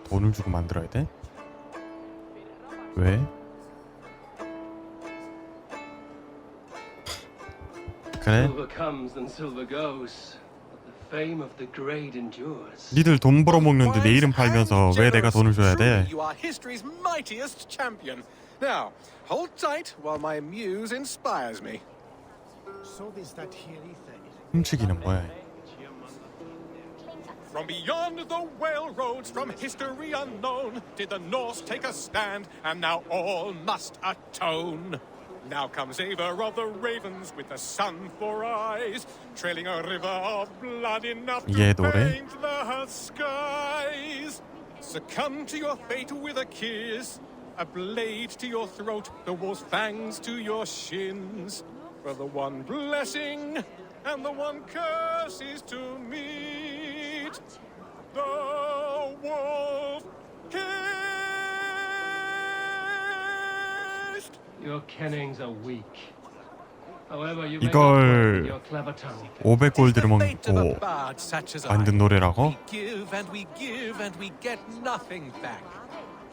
돈을 주고 만들어야 돼? 왜? 그래?
Silver comes and silver goes. Fame of the great endures.
니들 돈 벌어먹는데 내 이름 팔면서 왜 내가 돈을 줘야 돼?
You are history's mightiest champion. Now, hold tight while my muse inspires me. So is that here
훔치기는 뭐야?
From beyond the whale roads, from history unknown, did the Norse take a stand, and now all must atone. Now comes Eivor of the Ravens with the sun for eyes, trailing a river of blood enough to paint the skies. Succumb to your fate with a kiss, a blade to your throat, the wolf's fangs to your shins. For the one blessing and the one curse is to meet the wolf kiss.
Your kennings are weak. However, you
이걸 500골드를
Fate of a
먹고
bard such as I.
만든 노래라고?
We give and we give and we get nothing back.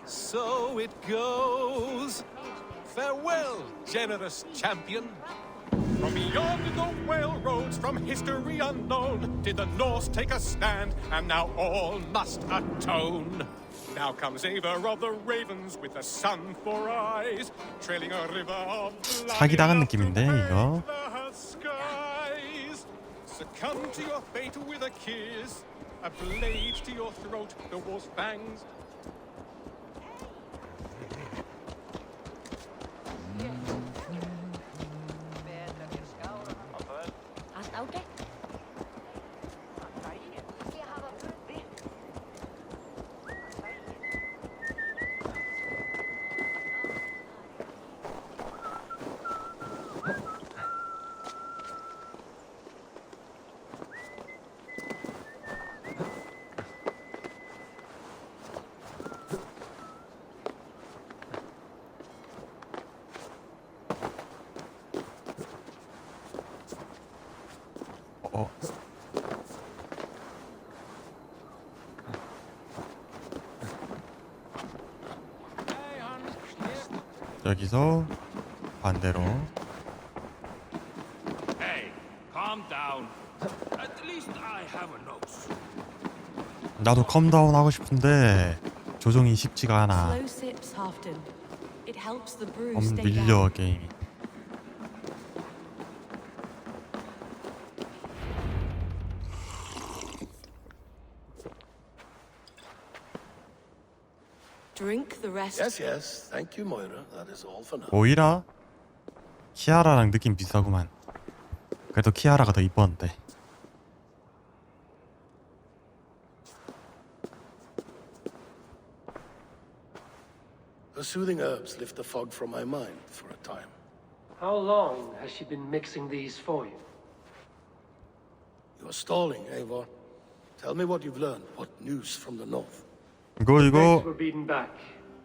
So it goes. Farewell, generous champion.
From beyond the whale roads, from history unknown, did the Norse take a stand, and now all must atone. Now comes Eivor of the Ravens with the sun for eyes, trailing a river of blood.
사기당한 느낌인데 이거.
Skies. Succumb to your fate with a kiss, a blade to your throat, the wolf's fangs.
여기서 반대로.
Hey, calm down. At least I have a nose.
나도 컴다운 하고 싶은데 조종이 쉽지가 않아.
Slow sips, Halfdan. It helps the brew
너무
stay
밀려
down.
게임이.
Drink the rest.
Yes, yes. Thank you, Moira. That is all for now.
오히려 키아라랑 느낌 비슷하구만. 그래도 키아라가 더 이뻤는데.
Her soothing herbs lift the fog from my mind for a time.
How long has she been mixing these for you?
You're stalling, Eivor. Tell me what you've learned. What news from the north?
이거
Pigs were beaten back.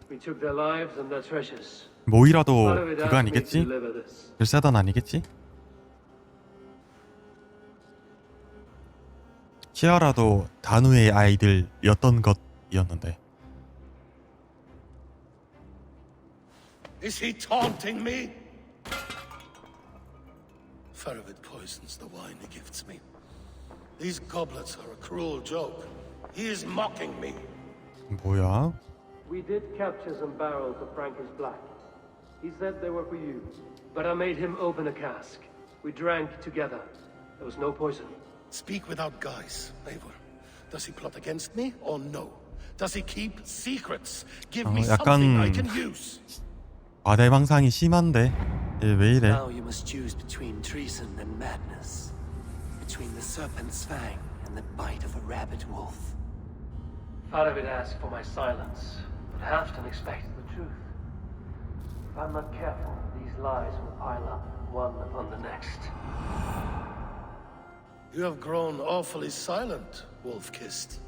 We took their lives and their treasures.
모이라도
Part of it
그거
asked me to
아니겠지?
deliver this.
글쎄던 아니겠지? 키아라도 단우의 아이들이었던 것이었는데.
Is he taunting me? Faravid poisons the wine he gifts me. These goblets are a cruel joke. He is mocking me.
뭐야?
We did capture some barrels of Frankish Black. He said they were for you. But I made him open a cask. We drank together. There was no poison.
Speak without guise, Eivor. Does he plot against me or no? Does he keep secrets? Give me something I can use.
과대망상이 심한데 얘 왜 이래?
Now you must choose between treason and madness. Between the serpent's fang and the bite of a rabid wolf.
Part of it asked for my silence, but Halfdan expected the truth. If I'm not careful, these lies will pile up, one upon the next.
You have grown awfully silent, wolf-kissed.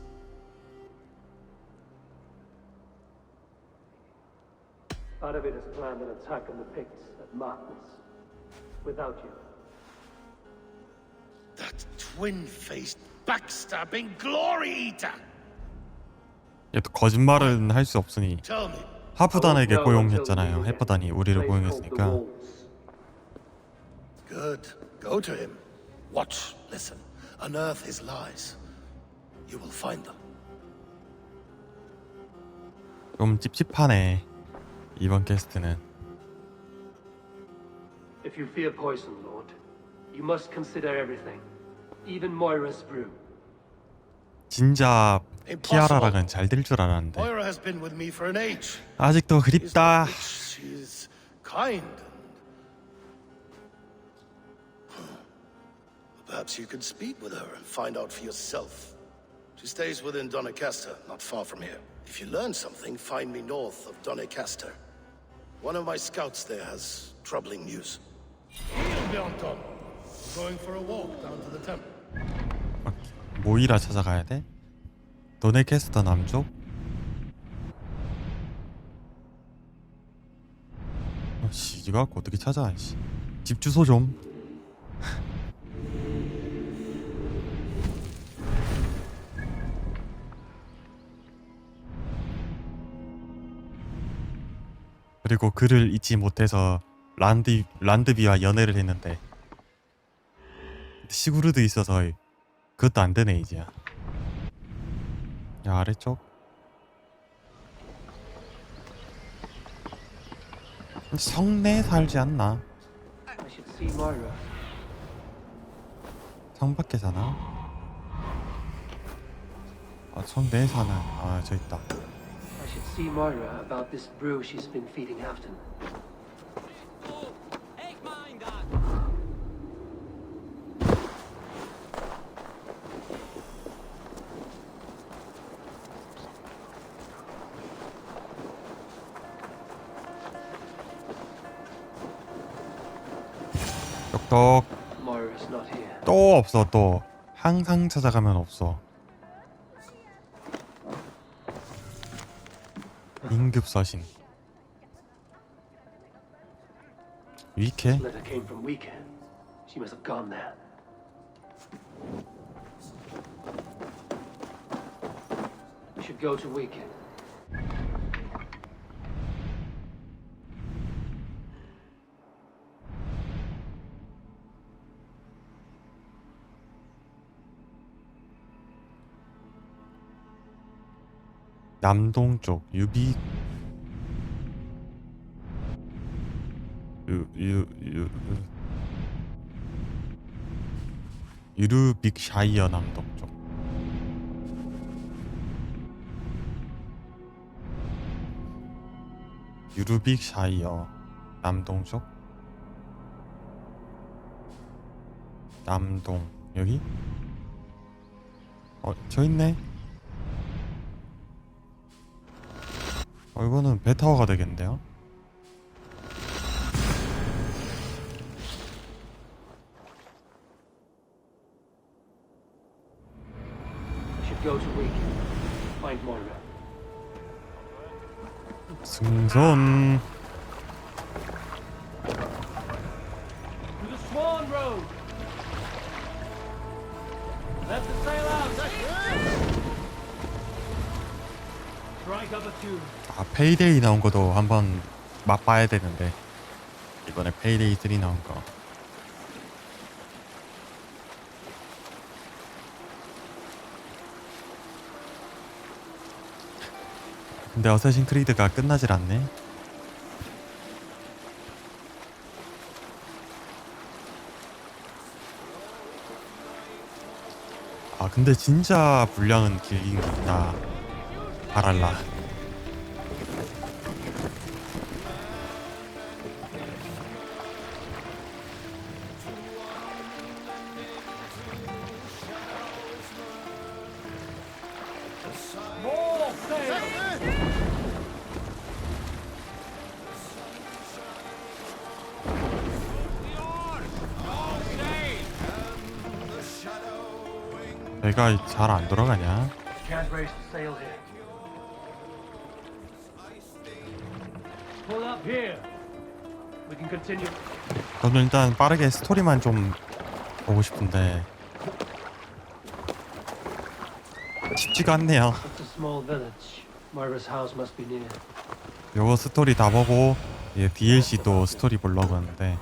Part of it has planned an attack on the Picts at Martins. Without you.
That twin-faced, backstabbing glory-eater!
얘도 거짓말은 할 수 없으니
Tell me.
하프단에게 고용했잖아요. 해프단이 우리를 고용했으니까.
Good. Go to him. Watch, listen. Unearth his lies. You will find them.
좀 찝찝하네. 이번 퀘스트는.
If you fear poison, Lord, you must consider everything, even Moira's brew.
진짜 키아라랑은 잘 될 줄 알았는데.
Moira has been with me for an age.
아직도 그립다.
She is kind. Perhaps you could speak with her and find out for yourself. She stays within Doncaster, not far from here. If you learn something, find me north of Doncaster. One of my scouts there has troubling news. Going for a walk down to the temple.
모이라 찾아가야 돼? 도네캐스터 남쪽? 씨 이거 갖고 어떻게 찾아? 씨. 집 주소 좀. 그리고 그를 잊지 못해서 란드비와 연애를 했는데 시구르드 있어서 그것도 안 되네 이제. 야 아래쪽. 성내에 살지 않나?
I should see Moira.
성 밖에 사나? 아 성내에 사나? 아 저 있다.
I should see Moira about this brew she's been feeding Afton.
똑똑.
Moira's not here.
또 없어 또. 항상 찾아가면 없어. 임급서신. 위케?
This letter came from Wicca. She must have gone there. We should go to Wicca.
남동쪽 유르빅샤이어 남동쪽. 유르빅샤이어 남동쪽. 남동 여기? 저 있네. 이거는 배타워가 되겠는데요?
Should go to Wicca. Find Moira.
승선.
To the Swan Road. Let the sail out. Strike up a tune.
아 페이데이 나온 것도 한번 맛봐야 되는데 이번에 페이데이 3 나온 거. 근데 어쌔신 크리드가 끝나질 않네. 아 근데 진짜 분량은 길긴 길다. 바랄라.
More sail.
배가 잘 안 돌아가냐?
Can't raise the sail here. Pull up here. We can continue.
저는 일단 빠르게 스토리만 좀 보고 싶은데 쉽지가 않네요.
It's a small village. Moira's house must be near.
요거 스토리 다 보고 DLC 또 스토리 보려고 하는데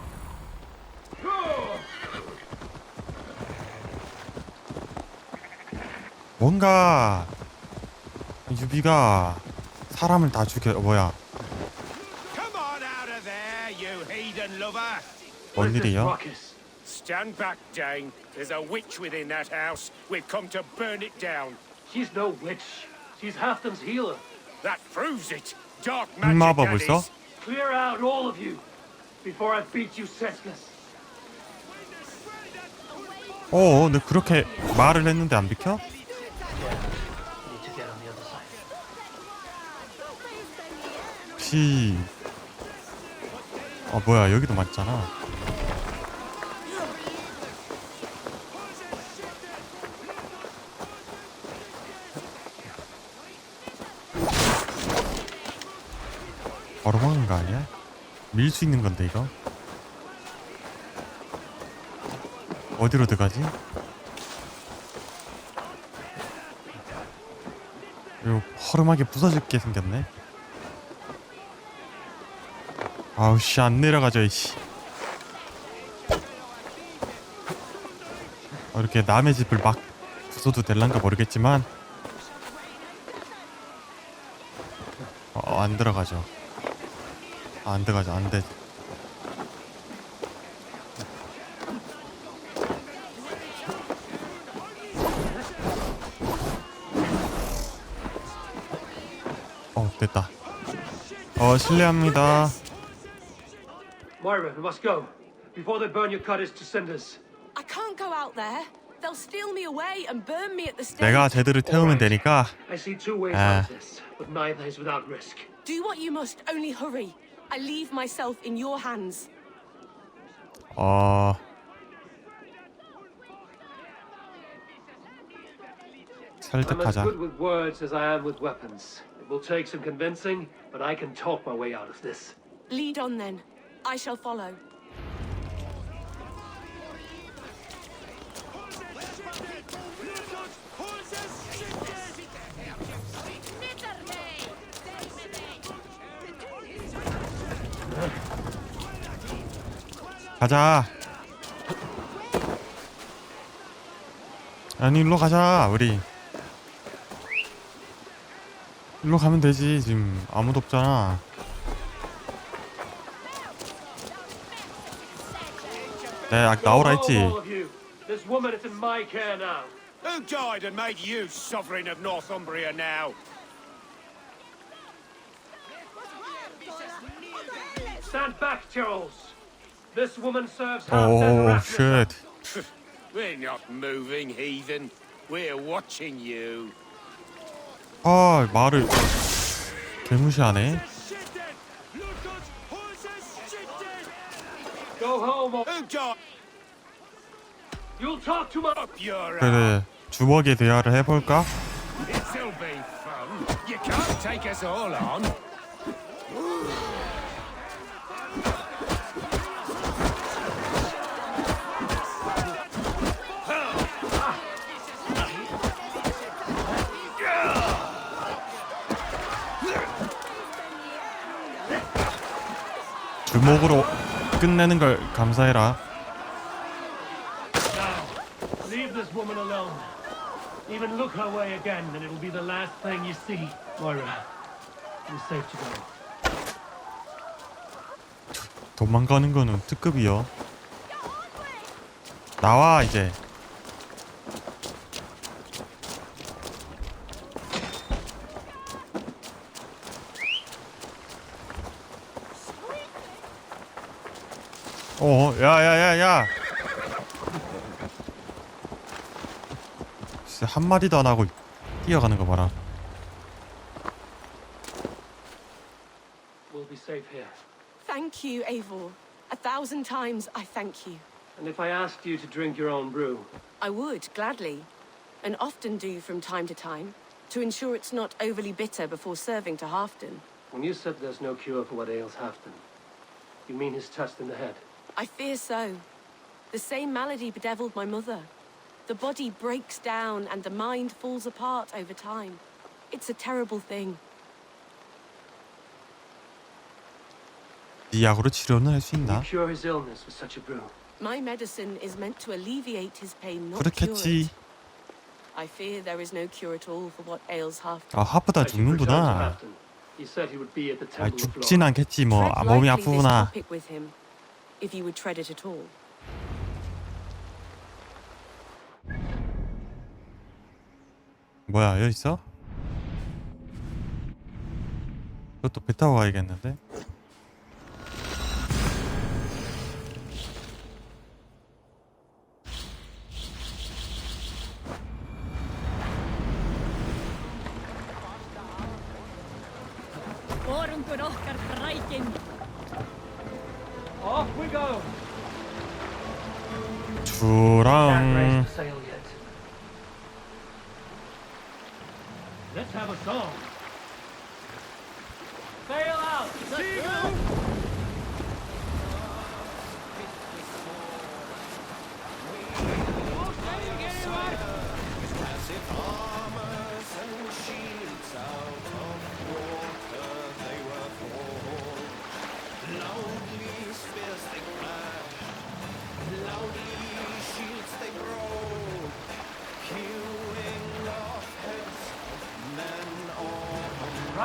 뭔가 유비가 사람을 다 죽여. 뭐야
Come on out of there, you heathen lover!
뭔 일이야?
Stand back, Dane. There's a witch within that house. We've come to burn it down.
She's no witch. She's Halfton's healer.
That proves it. Dark magic,
흑마법을
that
써?
is.
Clear out, all of you, before I beat you senseless.
근데 그렇게 말을 했는데 안 비켜?
Need to get on the other side.
혹시 뭐야 여기도 맞잖아. 바로 막은 거 아니야? 밀 수 있는 건데 이거. 어디로 들어가지? 이거 허름하게 부서질게 생겼네. 아우 씨, 안 내려가죠 이씨. 이렇게 남의 집을 막 부숴도 될란가 모르겠지만 안 들어가죠. 안 들어가죠. 안 돼. 됐다. 실례합니다.
Moira, we must go before they burn your cottage to cinders.
I can't go out there. They'll steal me away and burn me at the stake.
내가 제대로 태우면 되니까.
I see two ways out of this, but neither is without risk.
Do what you must, only hurry. I leave myself in your hands.
I'm as good with words as I am with weapons. It will take some convincing, but I can talk my way out of this.
Lead on then. I shall follow.
가자. 아니 일로 가자. 우리 일로 가면 되지. 지금 아무도 없잖아. 네, 나오라 했지.
This woman is in my care now.
Who died and made you sovereign of Northumbria now?
Stand back, Charles. This woman serves half
Oh shit.
We're not moving, heathen. We're watching you.
말을 개무시하네.
Go home. Who died? You'll talk to my.
그래, 주먹의 대화를 해볼까?
It'll be fun. You can't take us all on.
주먹으로 끝내는 걸 감사해라.
Leave this woman alone. Even look her way again, and it'll be the last thing you see. Moira, you're safe to go.
도망가는 거는 특급이요. 나와 이제. 야야야야. 진짜 한 마디도 안 하고 뛰어가는 거 봐라.
We'll be safe here.
Thank you, Eivor. 1,000 times I thank you.
And if I asked you to drink your own brew?
I would, gladly. And often do from time to time, to ensure it's not overly bitter before serving to Halfdan.
When you said there's no cure for what ails Halfdan, you mean he's touched in the head?
I fear so. The same malady bedeviled my mother. The body breaks down and the mind falls apart over time. It's a terrible thing.
네 약으로 치료는 할 수 있나?
Cure his illness with such a brew.
My medicine is meant to alleviate his pain, not cure
그렇겠지.
it. I fear there is no cure at all for what ails Halfdan.
하프다 죽는구나.
He said he would be at the
아,
temple floor.
죽진 않겠지 뭐. 몸이
Tread lightly this
아프구나.
topic with him, if you would tread it at all.
뭐야, 여기 있어? 그것도 배 타고 가야겠는데?
Off we go.
주랑
Let's have a song. Sail out. Seagull.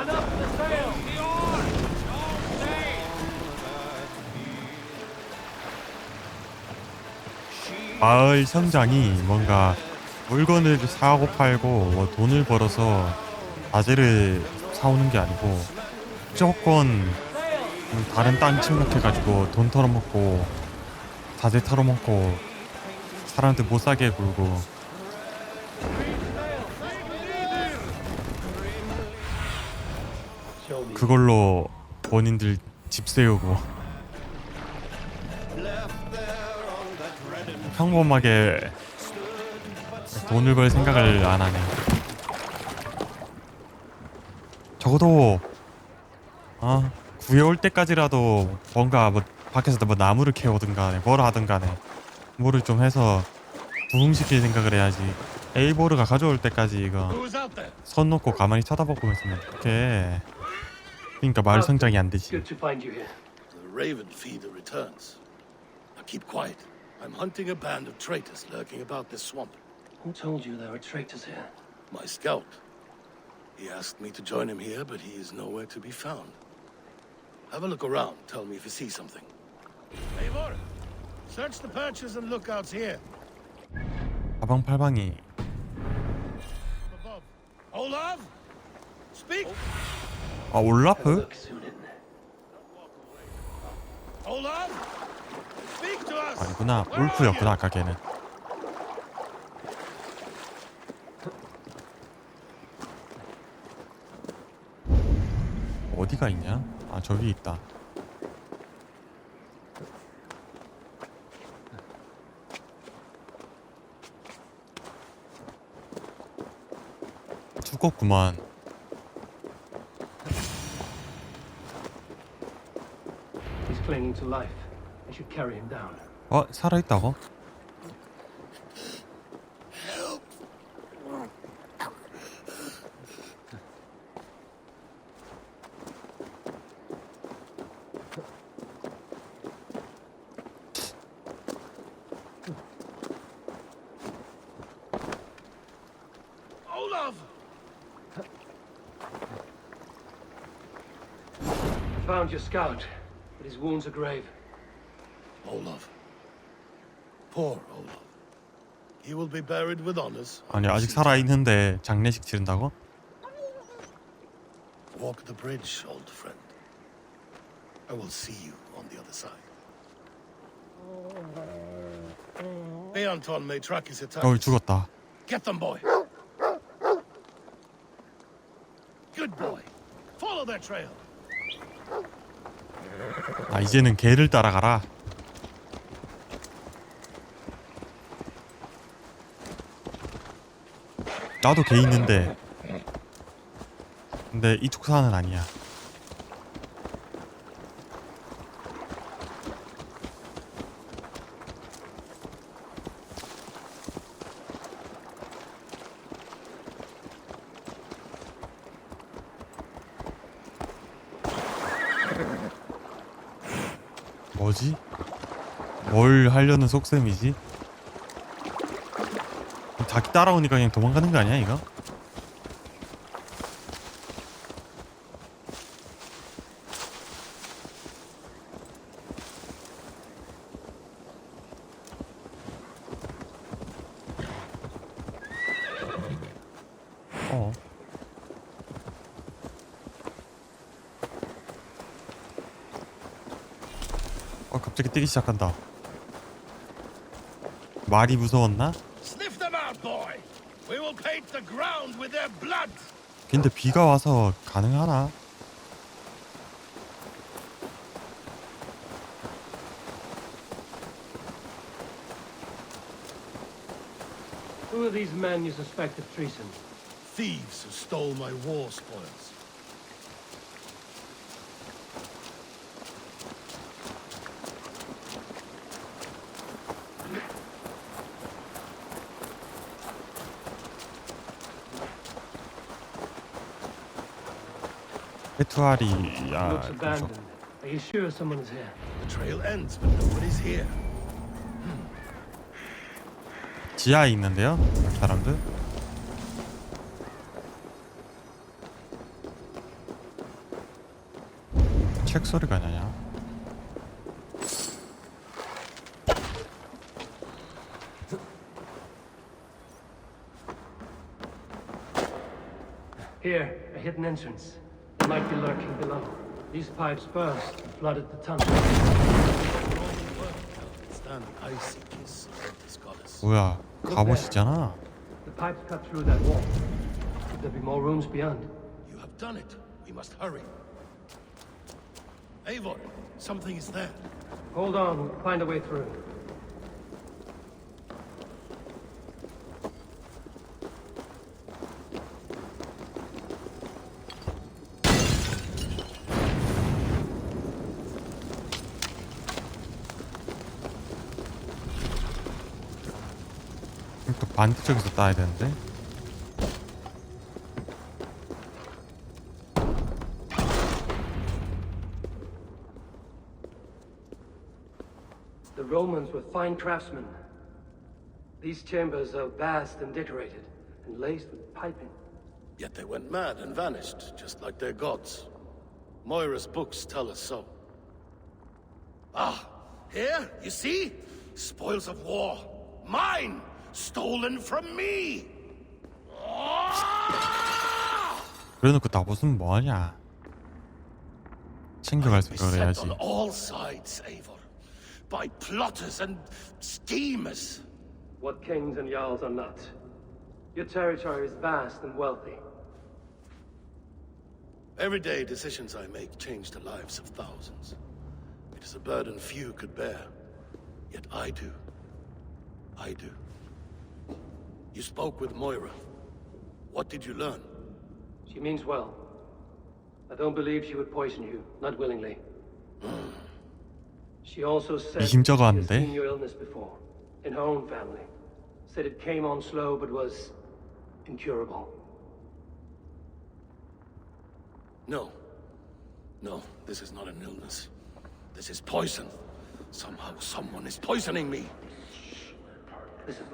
Enough the sail!
마을 성장이 뭔가 물건을 사고 팔고 뭐 돈을 벌어서 자재를 사오는 게 아니고 무조건 다른 땅 침묵해가지고 돈 털어먹고 자재 털어먹고 사람들 못 사게 굴고 그걸로 본인들 집 세우고 평범하게 돈을 벌 생각을 안 하네. 적어도 구해올 때까지라도 뭔가 뭐 밖에서 뭐 나무를 캐오든 간에 뭘 하든 간에 뭐를 좀 해서 부흥시킬 생각을 해야지. 에이보르가 가져올 때까지 이거 선 놓고 가만히 쳐다보고 있으면 어떡해. 그러니까 마을 성장이 안 되지.
Good to find you here.
The raven feeder returns. Now keep quiet. I'm hunting a band of traitors lurking about this swamp.
Who told you there were traitors here?
My scout. He asked me to join him here, but he is nowhere to be found. Have a look around. Tell me if you see something. Eivor, search the perches and lookouts here.
사방팔방이.
Above. Olaf, speak.
아 올라프?
Olaf, speak to us.
아니구나. 울프였구나 아까 걔는. 어디가 있냐? 아 저기 있다. 죽었구만.
He's clinging to life. I should carry him down.
살아있다고?
Olaf!
Found your scout, but his wounds are grave.
Olaf. Poor Olaf. He will be buried with honors.
아니 아직 살아있는데 장례식 치른다고?
Walk the bridge, old friend. I will see you on the other side. Beanton may track his attack.
죽었다.
Get them, boy. Good boy. Follow their trail.
아 이제는 개를 따라가라. 나도 개 있는데 근데 이쪽 산은 아니야. 뭐지? 뭘 하려는 속셈이지? 자기 따라오니까 그냥 도망가는 거 아니야 이거? 갑자기 뛰기 시작한다. 말이 무서웠나?
Sniff them out, boy. We will paint the ground with their blood.
근데 비가 와서 가능하나?
Who are these men you suspect of treason?
Thieves who stole my war spoils.
페투아리야.
Looks abandoned. Are you sure someone is here?
The trail ends, but nobody's here.
지하에 있는데요, 사람들. 책 소리가 나냐?
Here, a hidden entrance. It might be lurking below. These pipes burst, flooded the tunnel.
Stand icy kiss of this goddess.
뭐야? 갑옷이잖아.
The pipes cut through that wall. Could there be more rooms beyond?
You have done it. We must hurry. Eivor, something is there.
Hold on, we'll find a way through.
또 반대쪽에서 따야 되는데.
The Romans were fine craftsmen. These chambers are vast and decorated, and laced with piping.
Yet they went mad and vanished, just like their gods. Moira's books tell us so. Ah, here, you see? Spoils of war. Mine! Stolen from me!
그래놓고 다 벗으면 뭐하냐? 챙겨갈 생각을 해야지.
On all sides, Eivor. By plotters and schemers.
What kings and jarls are not. Your territory is vast and wealthy.
Everyday decisions I make change the lives of thousands. It is a burden few could bear. Yet I do. I do. You spoke with Moira. What did you learn?
She means well. I don't believe she would poison you, not willingly. She also said she has seen your illness before, in her own family. Said it came on slow but was incurable.
No. No, this is not an illness. This is poison. Somehow someone is poisoning me.
This is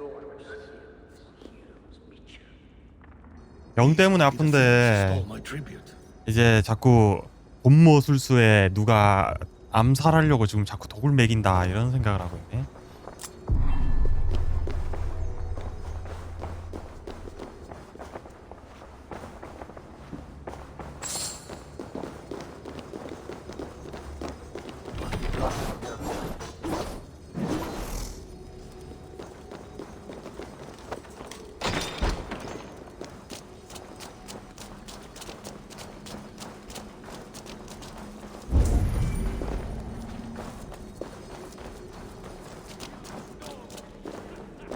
영 때문에 아픈데 이제 자꾸 본모 술수에 누가 암살하려고 지금 자꾸 독을 먹인다 이런 생각을 하고 있네.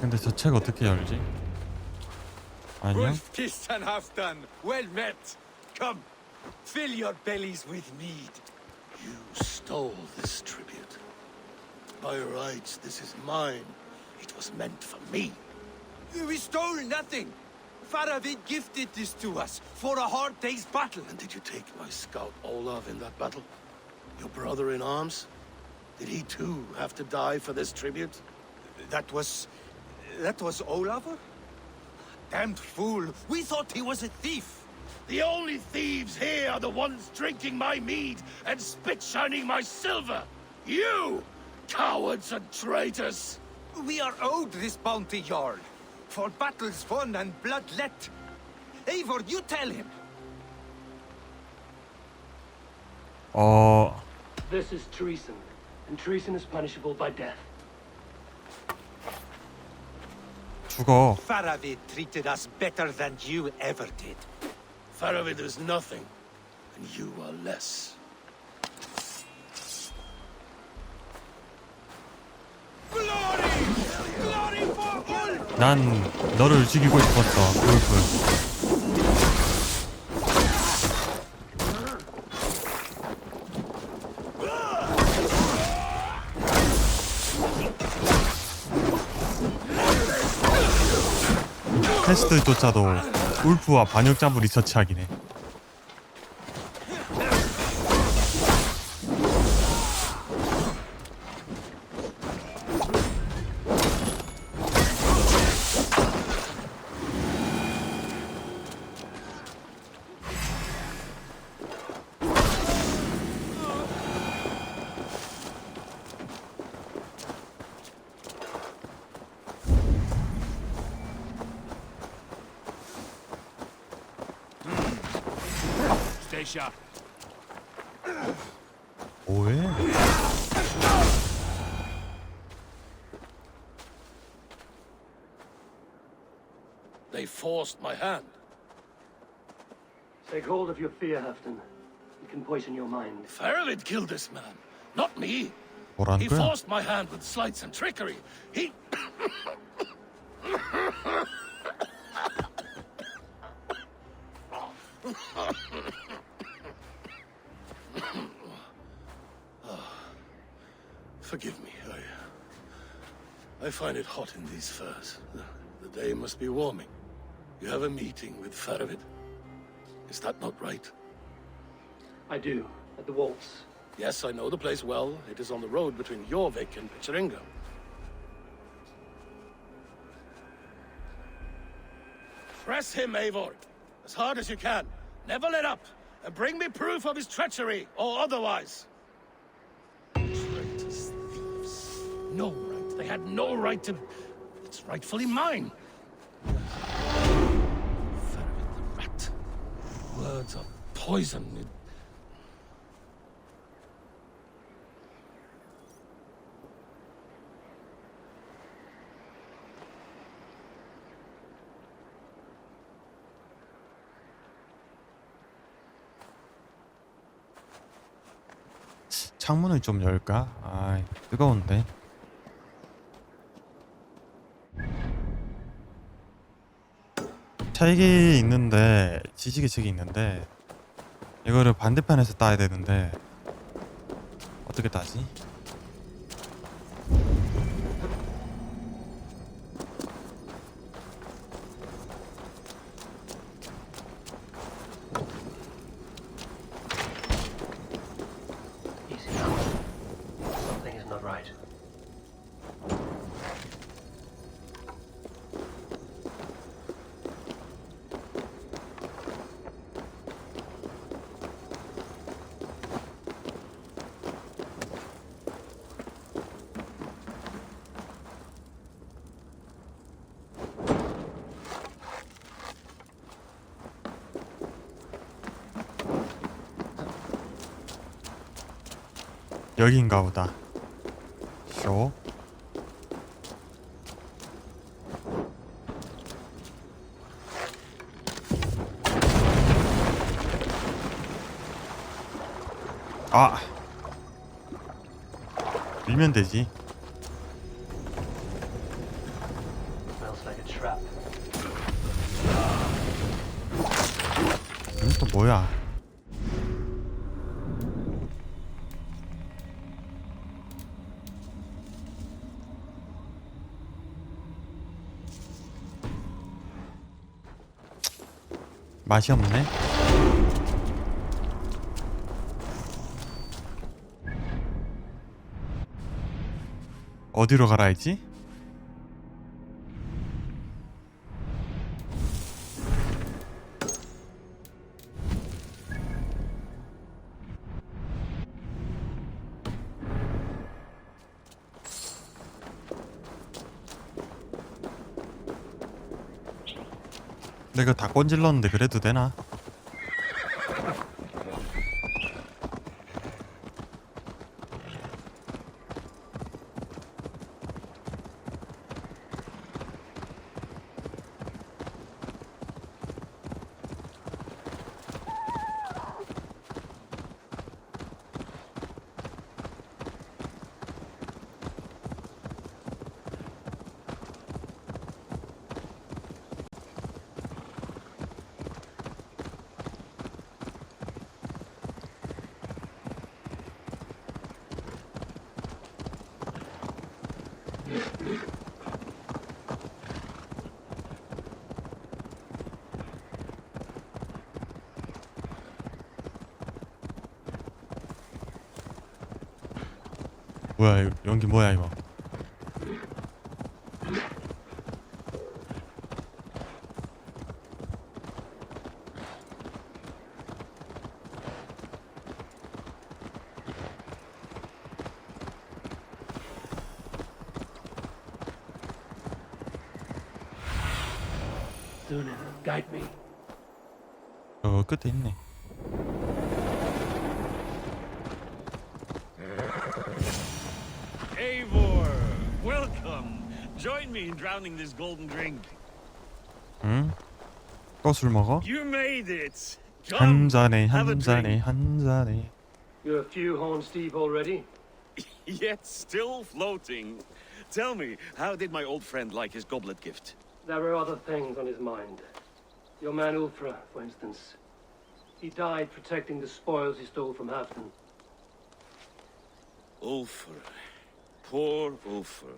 근데 저 책 어떻게 열지? 아니요.
Wolf kissed and half done. Well met. Come, fill your bellies with mead.
You stole this tribute. By rights, this is mine. It was meant for me.
We stole nothing. Faravid gifted this to us for a hard day's battle.
And did you take my scout Olav in that battle? Your brother in arms? Did he too have to die for this tribute?
That was Olafur? Damned fool! We thought he was a thief!
The only thieves here are the ones drinking my mead and spit-shining my silver! You! Cowards and traitors!
We are owed this bounty, Jarl. For battles won and blood let. Eivor, you tell him!
This is treason, and treason is punishable by death.
죽어.
Faravid treated us better than you ever did.
Faravid is nothing, and you are less.
난 너를 죽이고 싶었어, 골프. 테스트조차도 울프와 반역자부 리서치하긴 해.
militia.
뭐해?
They forced my hand.
Take hold of your fear, Hafton. It can poison your mind.
Faravid killed this man, not me.
뭐라는
He
거야?
forced my hand with sleights and trickery. He... Forgive me. I find it hot in these furs. The day must be warming. You have a meeting with Faravid. Is that not right?
I do, at the waltz.
Yes, I know the place well. It is on the road between Jorvik and Picheringa. Press him, Eivor, as hard as you can. Never let up, and bring me proof of his treachery, or otherwise. Traitors, thieves. No right. They had no right to... It's rightfully mine. Faravid the rat. Words are poison.
창문을 좀 열까? 아, 뜨거운데. 책이 있는데, 지식의 책이 있는데 이거를 반대편에서 따야 되는데 어떻게 따지?
Something is not right.
여기인가 보다. 쇼. 아, 밀면 되지.
Smells like a trap.
이건 또 뭐야? 맛이 없네. 어디로 가라 했지? 내가 다 꼰질렀는데 그래도 되나? 뭐야 이거, 연기 뭐야 이거?
Soon, guide me.
끝에 있네.
Eivor, welcome. Join me in drowning this golden drink.
응? 또 술 먹어?
You made it.
한 잔에
have a
한 잔에
drink.
한 잔에.
You're a few horns deep already?
Yet still floating. Tell me, how did my old friend like his goblet gift?
There were other things on his mind. Your man Ulfra, for instance. He died protecting the spoils he stole from Halfdan.
Ulfr. Poor Ulfr.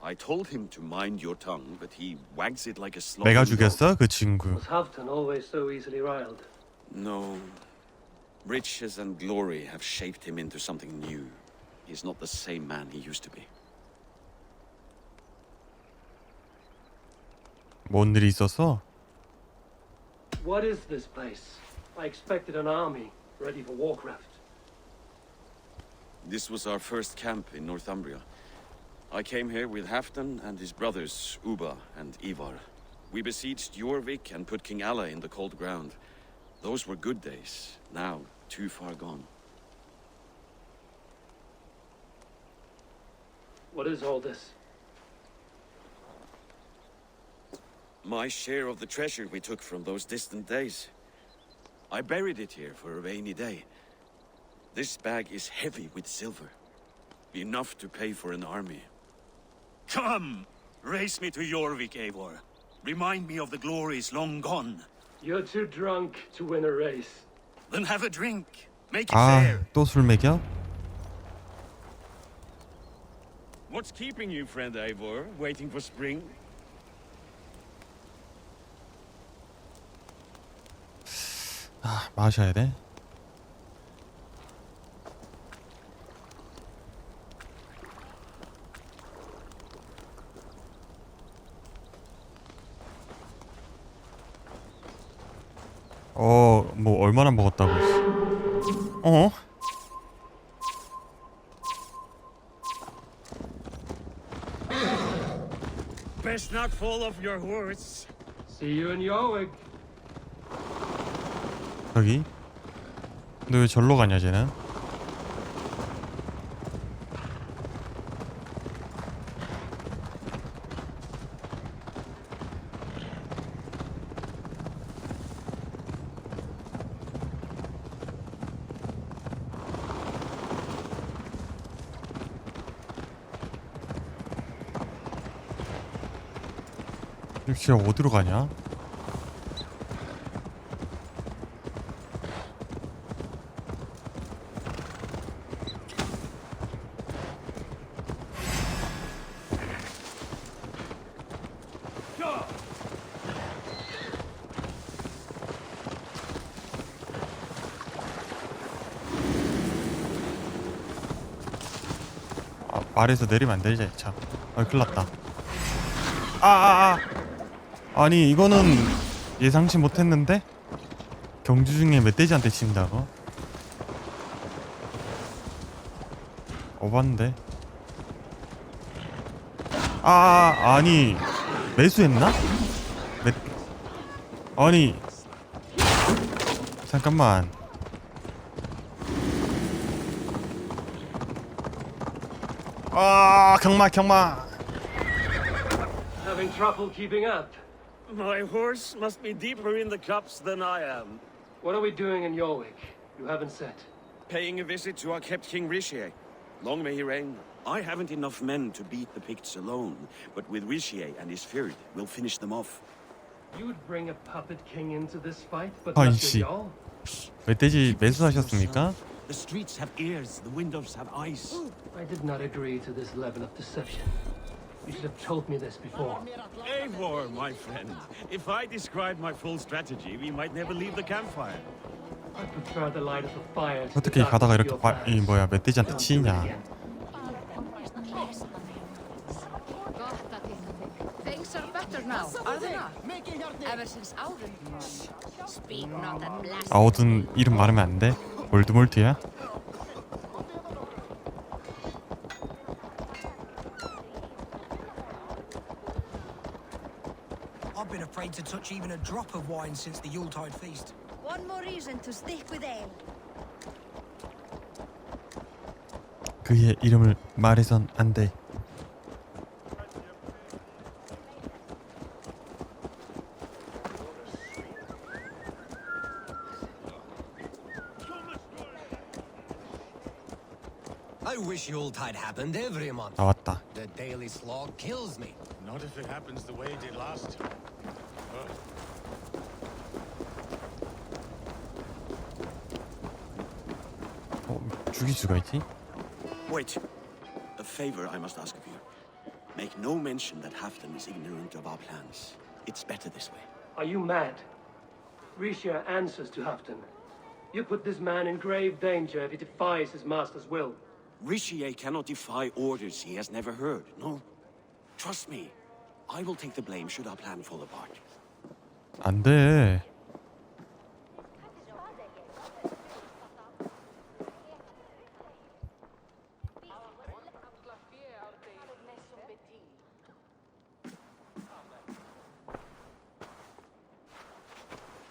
I told him to mind your tongue, but he wags it like a
내가
slow.
죽였어? 그 친구.
Was Halfdan always so easily riled?
No. Riches and glory have shaped him into something new. He's not the same man he used to be.
뭔 일이 있었어?
What is this place? I expected an army, ready for Warcraft.
This was our first camp in Northumbria. I came here with Halfdan and his brothers, Uba and Ivar. We besieged Jorvik and put King Alla in the cold ground. Those were good days, now too far gone.
What is all this?
My share of the treasure we took from those distant days. I buried it here for a rainy day. This bag is heavy with silver. Enough to pay for an army. Come! Race me to Jorvik, Eivor. Remind me of the glories long gone.
You're too drunk to win a race.
Then have a drink. Make it
아,
fair.
또 술 먹여?
What's keeping you, friend Eivor? Waiting for spring?
아, 마셔야 돼. 뭐 얼마나 먹었다고. 어?
Best not fall off your horse.
See you in Jorvik.
여기? 근데 왜 절로 가냐 쟤는? 쟤 어디로 가냐? 아, 말에서 내리면 안 되지 참. 아, 큰일 났다. 아니 이거는 예상치 못했는데? 경주 중에 멧돼지한테 친다고? 어반데? 아니 매수했나? 아니 잠깐만. 경마.
Having trouble keeping up?
My horse must be deeper in the cups than I am.
What are we doing in Jorvik? You haven't said.
Paying a visit to our kept King Rishi. Long may he reign. I haven't enough men to beat the Picts alone, but with Rishi and his Fyrd, we'll finish them off.
You would bring a puppet king into this fight, but
아이
not
씨.
your y'all?
멧돼지 매수하셨습니까?
The streets have ears, the windows have eyes.
I did not agree to this level of deception. You should have told me this before.
Eivor, my friend. If I described my full strategy, we might never leave the campfire.
I prefer the light of the fire. to the
어떻게 가다가
darkness
이렇게
of your plans.
멧돼지한테
Don't do it
치이냐?
again.
Things are better now, are they not? Ever since Auden. Speak not that blasphemy.
아우든 이름 말하면 안 돼? 볼드몰트야?
I've been afraid to touch even a drop of wine since the Yuletide feast.
One more reason to stick with ale.
그의 이름을 말해선 안 돼.
I wish Yuletide happened every month.
나왔다.
The daily slog kills me.
Not if it happens the way it did last time.
죽일 수가 있지?
Wait. A favor I must ask of you. Make no mention that Halfdan is ignorant of our plans. It's better this way.
Are you mad? Risha answers to Halfdan. You put this man in grave danger if he defies his master's will.
Rishi cannot defy orders he has never heard, no? Trust me. I will take the blame should our plan fall apart.
안 돼.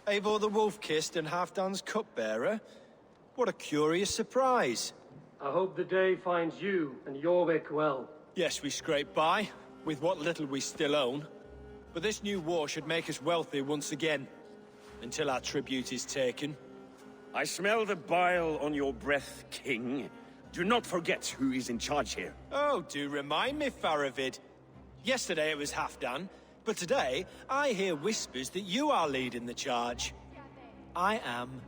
Eivor the Wolf-Kissed and Halfdan's cupbearer? What a curious surprise.
I hope the day finds you and Jorvik well.
Yes, we scrape by, with what little we still own. But this new war should make us wealthy once again, until our tribute is taken.
I smell the bile on your breath, King. Do not forget who is in charge here.
Oh, do remind me, Faravid. Yesterday it was Halfdan, but today I hear whispers that you are leading the charge. I am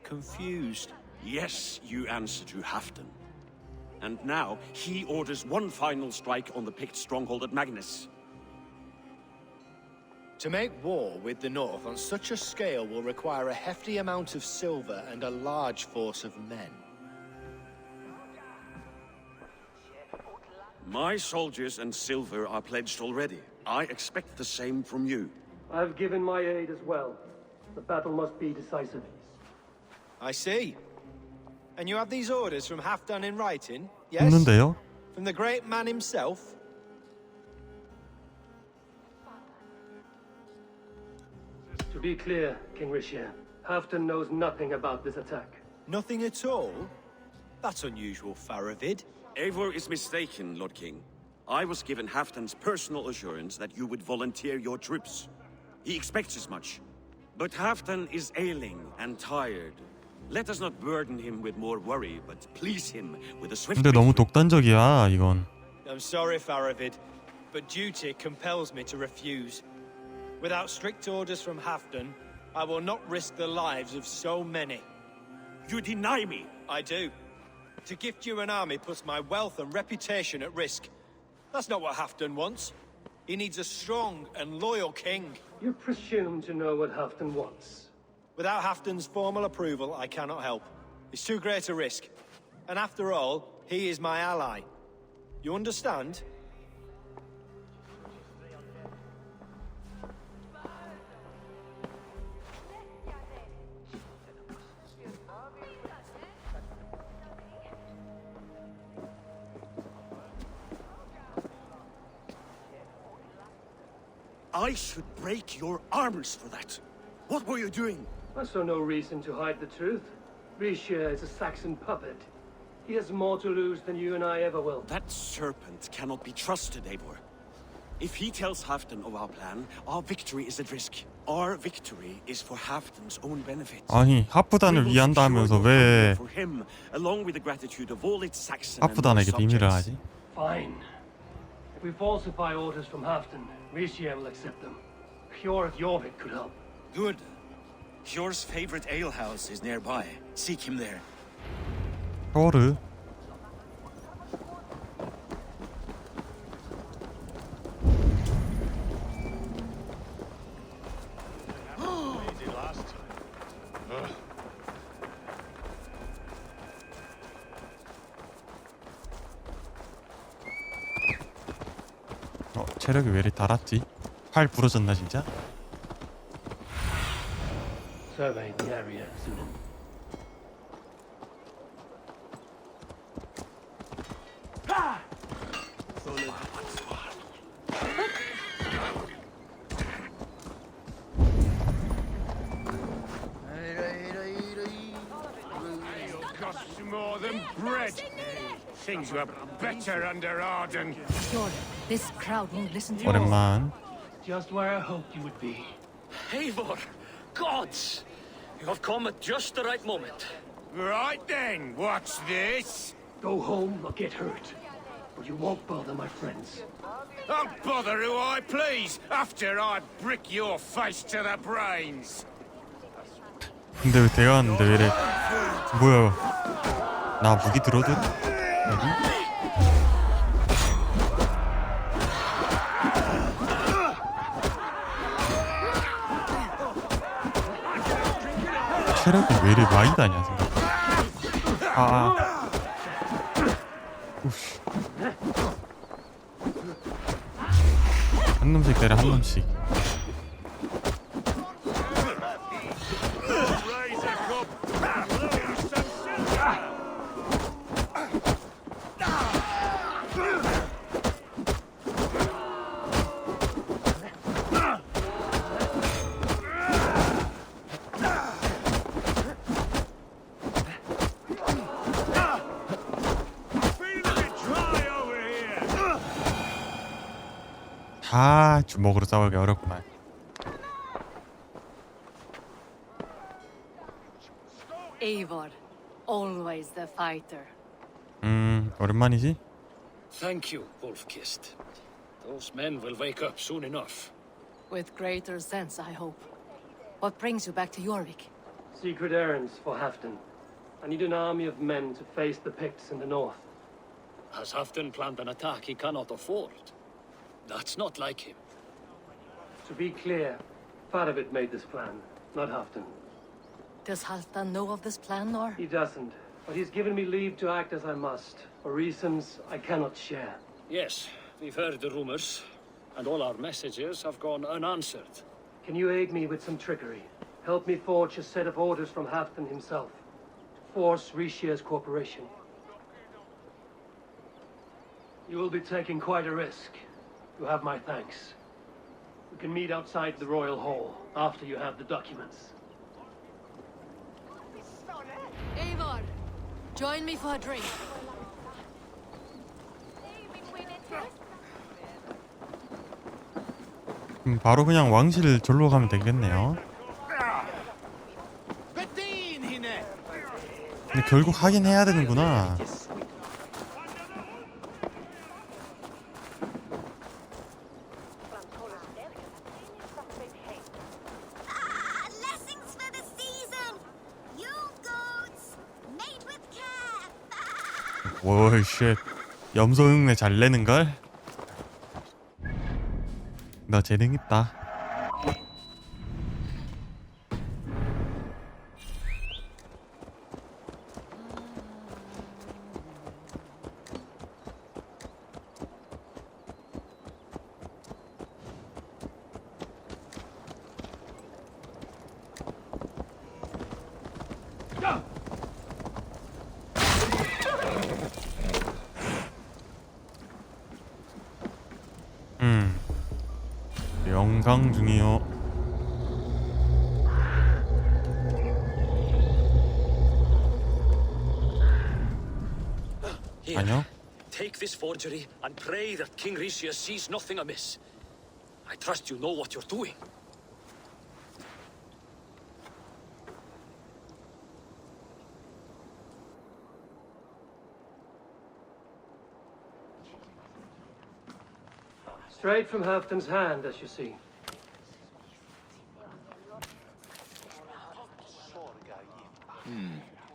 confused.
Yes, you answer to Halfdan. And now he orders one final strike on the Pict stronghold at Magnus.
To make war with the North on such a scale will require a hefty amount of silver and a large force of men.
My soldiers and silver are pledged already. I expect the same from you.
I've given my aid as well. The battle must be decisive.
I see. And you have these orders from Halfdan in writing, yes?
없는데요?
From the great man himself?
To be clear, King Rishia, Halfdan knows nothing about this attack.
Nothing at all? That's unusual, Faravid.
Eivor is mistaken, Lord King. I was given Halfdan's personal assurance that you would volunteer your troops. He expects as much. But Halfdan is ailing and tired. Let us not burden him with more worry, but please him with a swift
근데 너무 독단적이야, 이건.
I'm sorry, Faravid, but duty compels me to refuse. Without strict orders from Halfdan, I will not risk the lives of so many.
You deny me?
I do. To gift you an army puts my wealth and reputation at risk. That's not what Halfdan wants. He needs a strong and loyal king.
You presume to know what Halfdan wants.
Without Halfdan's formal approval, I cannot help. It's too great a risk. And after all, he is my ally. You understand?
I should break your arms for that. What were you doing?
I saw no reason to hide the truth. Risha is a Saxon puppet. He has more to lose than you and I ever will.
That serpent cannot be trusted, Eivor. If he tells Halfdan of our plan, our victory is at risk. Our victory is for Halfdan's own benefit.
아니, 하프단을 위한다 하면서 왜
For him, along with the gratitude of all its Saxon
하프단에게 비밀을 하지?
Fine. If we falsify orders from Halfdan, Risha will accept them. Hjorg Jorvik could help.
Good. Hjor's favorite alehouse is nearby. Seek him there.
혀르. 체력이 왜 이리 달았지? 팔 부러졌나 진짜?
Survey the area soon.
Costs more than bread. things were better under Arden.
Jordan, this crowd won't listen to you.
오랜만.
Just where I hoped you would be.
Eivor! Gods! You have come at just the right moment.
Right then, what's this?
Go home or get hurt. But you won't bother my friends.
I'll bother who I please after I brick your face to the brains.
근데 왜 대화하는데 왜 이래? 뭐야? 나 무기 들어도 여기? 체력이 왜 이래 많이 다냐 생각. 우씨. 한 놈씩 때려 한 놈씩. 다 주먹으로 싸우기 어렵구만.
Eivor, always the fighter.
오랜만이지?
Thank you, Wolf-Kissed. Those men will wake up soon enough.
With greater sense, I hope. What brings you back to Jorvik?
Secret errands for Halfdan. I need an army of men to face the Picts in the north.
Has Halfdan planned an attack he cannot afford? That's not like him.
To be clear, Faravid made this plan, not Halfdan.
Does Halfdan know of this plan, or?
He doesn't, but he's given me leave to act as I must, for reasons I cannot share.
Yes, we've heard the rumors, and all our messages have gone unanswered.
Can you aid me with some trickery? Help me forge a set of orders from Halfdan himself, to force Rishia's cooperation. You will be taking quite a risk. You have my thanks. We can meet outside the Royal Hall after you have the documents.
Eivor, join me for a drink.
바로 그냥 왕실 절로 가면 되겠네요. 근데 결국 하긴 해야 되는구나. 오이 쉣. 염소 흉내 잘 내는걸? 너 재능 있다. 명상 중이요. 아니요.
Take this forgery and pray that King Rishia sees nothing amiss. I trust you know what you're doing.
Straight from Halfdan's hand, as you see.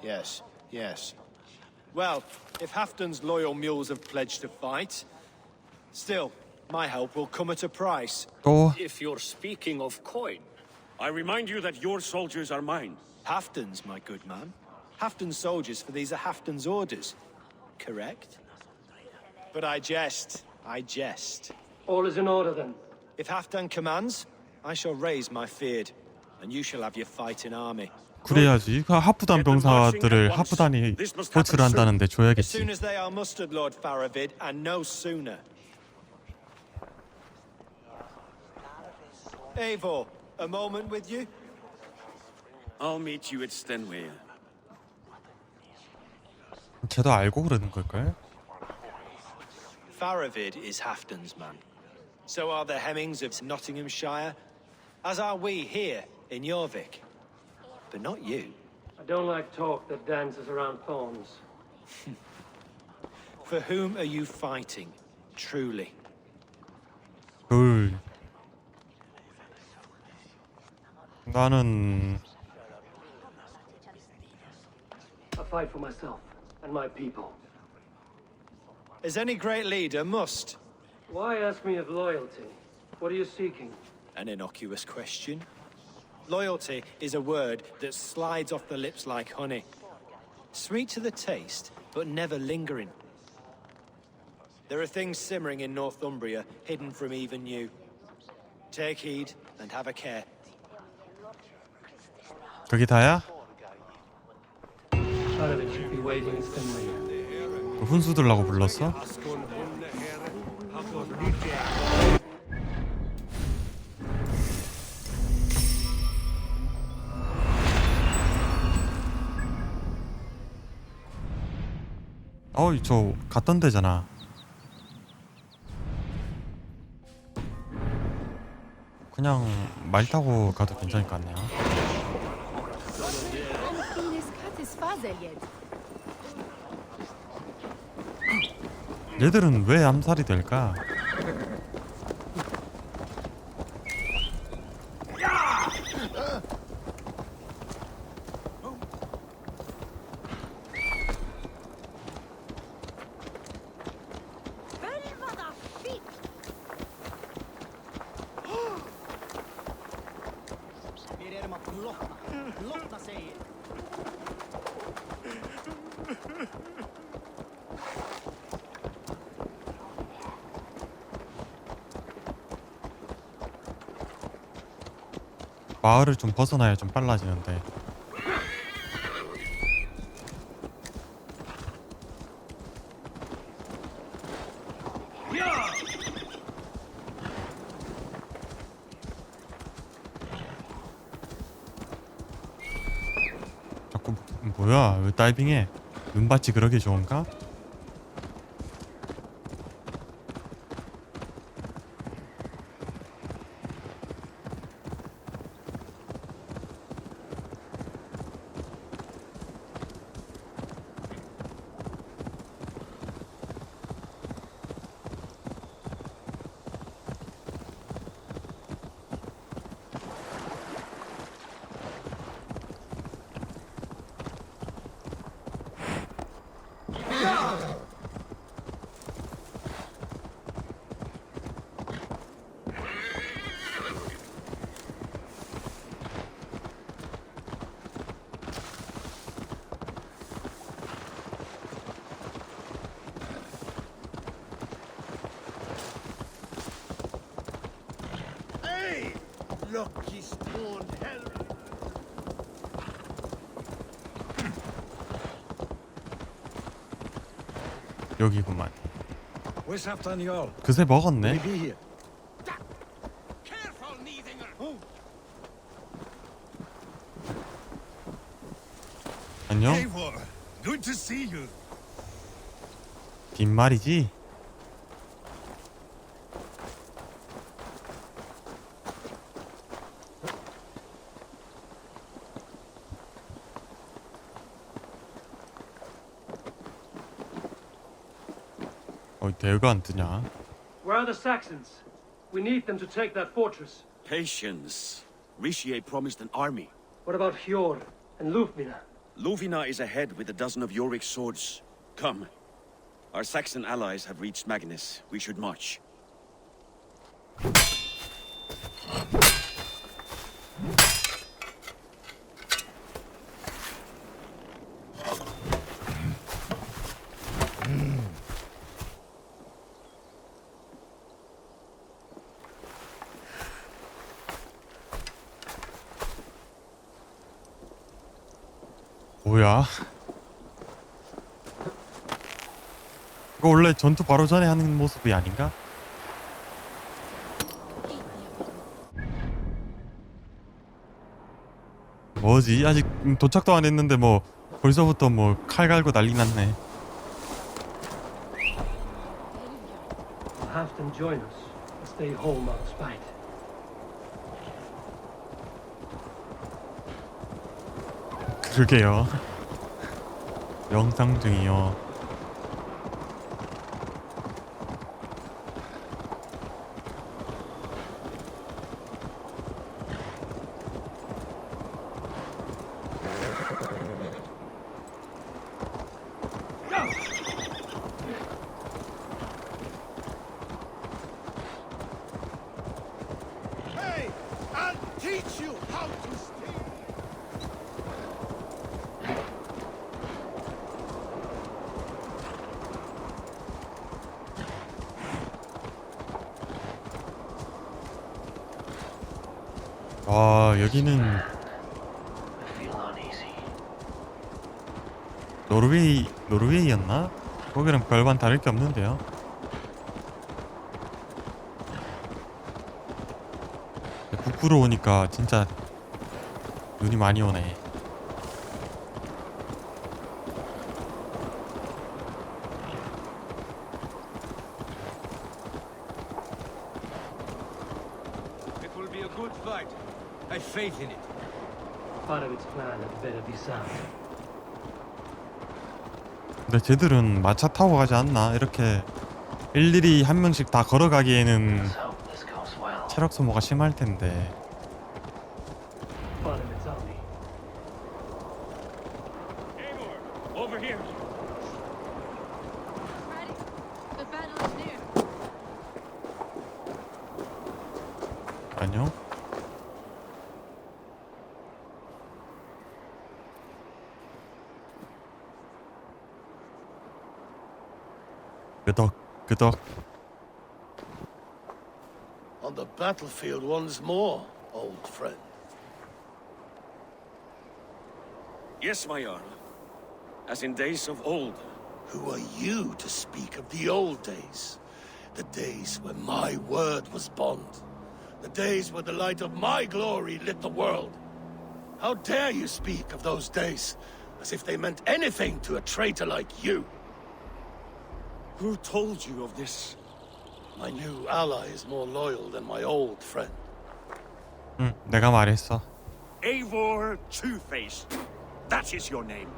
Yes, yes. Well, if Halfdan's loyal mules have pledged to fight, still, my help will come at a price.
If you're speaking of coin, I remind you that your soldiers are mine.
Halfdan's, my good man. Halfdan's soldiers, for these are Halfdan's orders. Correct? But I jest. I jest.
All is in order, then.
If Halfdan commands, I shall raise my feared, and you shall have your fighting army.
그래야지. 하프단 병사들을 하프단이 호출을 한다는데
As
줘야겠지.
soon as they are mustered, Lord Faravid, and no sooner. Eivor, a moment with you?
I'll meet you at Stenway.
쟤도 알고 그러는 걸걸?
Faravid is Halfdan's man. So are the Hemmings of Nottinghamshire, as are we here in Jorvik. But not you.
I don't like talk that dances around thorns.
For whom are you fighting, truly?
나는
I fight for myself and my people.
As any great leader must.
Why ask me of loyalty? What are you seeking?
An innocuous question. Loyalty is a word that slides off the lips like honey. Sweet to the taste, but never lingering. There are things simmering in Northumbria, hidden from even you. Take heed and have a care.
그게 다야?
Faravid should be waiting instantly.
훈수 들라고 불렀어? 어이 저 갔던 데잖아. 그냥 말 타고 가도 괜찮을 것 같네요. 얘들은 왜 암살이 될까? 마을을 좀 벗어나야 좀 빨라지는데. 자꾸 뭐야? 왜 다이빙해? 눈밭이 그러게 좋은가?
Lucky stone hell.
여기구만.
Where's Halfdan Jarl?
그새 먹었네.
Will he be here?
안녕.
Eivor, good to see you.
빈말이지? 대가 안 뜨냐?
Where are the Saxons? We need them to take that fortress.
Patience. Richier promised an army.
What about Hjord and Lufmina?
Luvina is ahead with a dozen of Jorvik's swords. Come. Our Saxon allies have reached Magnus. We should march.
뭐야? 이거 원래 전투 바로 전에 하는 모습이 아닌가? 뭐지? 아직 도착도 안 했는데 뭐 벌써부터 뭐 칼 갈고 난리 났네.
Halfton join us and stay home out of spite?
그러게요. 영상 중이요.
Hey, I'll teach you how to steal.
와, 여기는 노르웨이였나? 거기랑 별반 다를 게 없는데요. 북부로 오니까 진짜 눈이 많이 오네.
It will be a good fight. I have faith in it.
Part of its plan had better be sound.
근데 쟤들은 마차 타고 가지 않나? 이렇게 일일이 한 명씩 다 걸어가기에는 체력 소모가 심할 텐데.
Part of its army.
Over here.
The battle is near.
안녕? 끄덕.
On the battlefield once more, old friend.
Yes, my Jarl. As in days of old.
Who are you to speak of the old days? The days when my word was bond. The days when the light of my glory lit the world. How dare you speak of those days as if they meant anything to a traitor like you?
Who told you of this?
My new ally is more loyal than my old friend.
응, 내가 말했어.
Eivor Two-Faced. That is your name.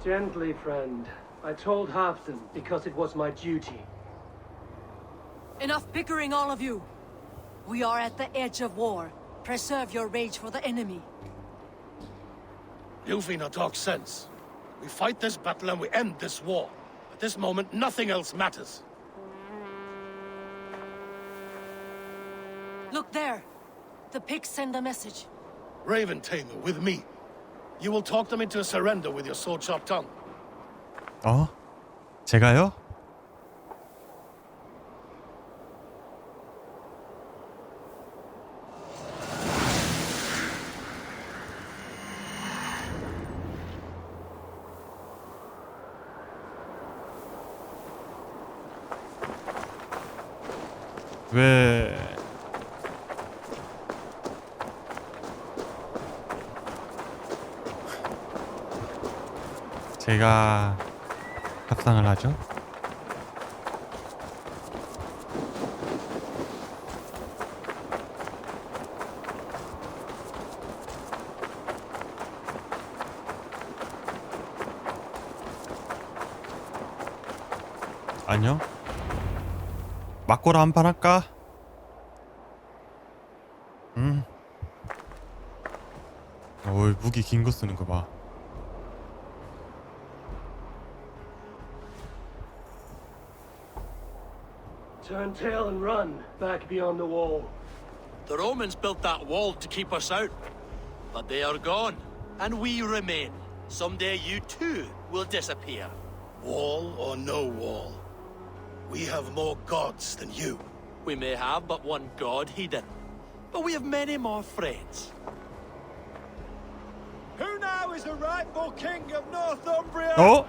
Gently, friend. I told Halfton because it was my duty.
Enough bickering, all of you. We are at the edge of war. Preserve your rage for the enemy.
Ilfina talks sense. We fight this battle and we end this war. At this moment, nothing else matters.
Look there. The pigs send a message.
Raven Tamer, with me. You will talk them into a surrender with your sword-sharp tongue.
어? 제가요? 왜 제가 합상을 하죠? 안녕? 막고라 한판 할까? 어이, 무기 긴 거 쓰는 거 봐.
Turn tail and run back beyond the wall.
The Romans built that wall to keep us out. But they are gone, and we remain. Someday you too will disappear.
Wall or no wall, we have more gods than you.
We may have but one god, Hedon. But we have many more friends.
Who now is the rightful king of Northumbria?
어?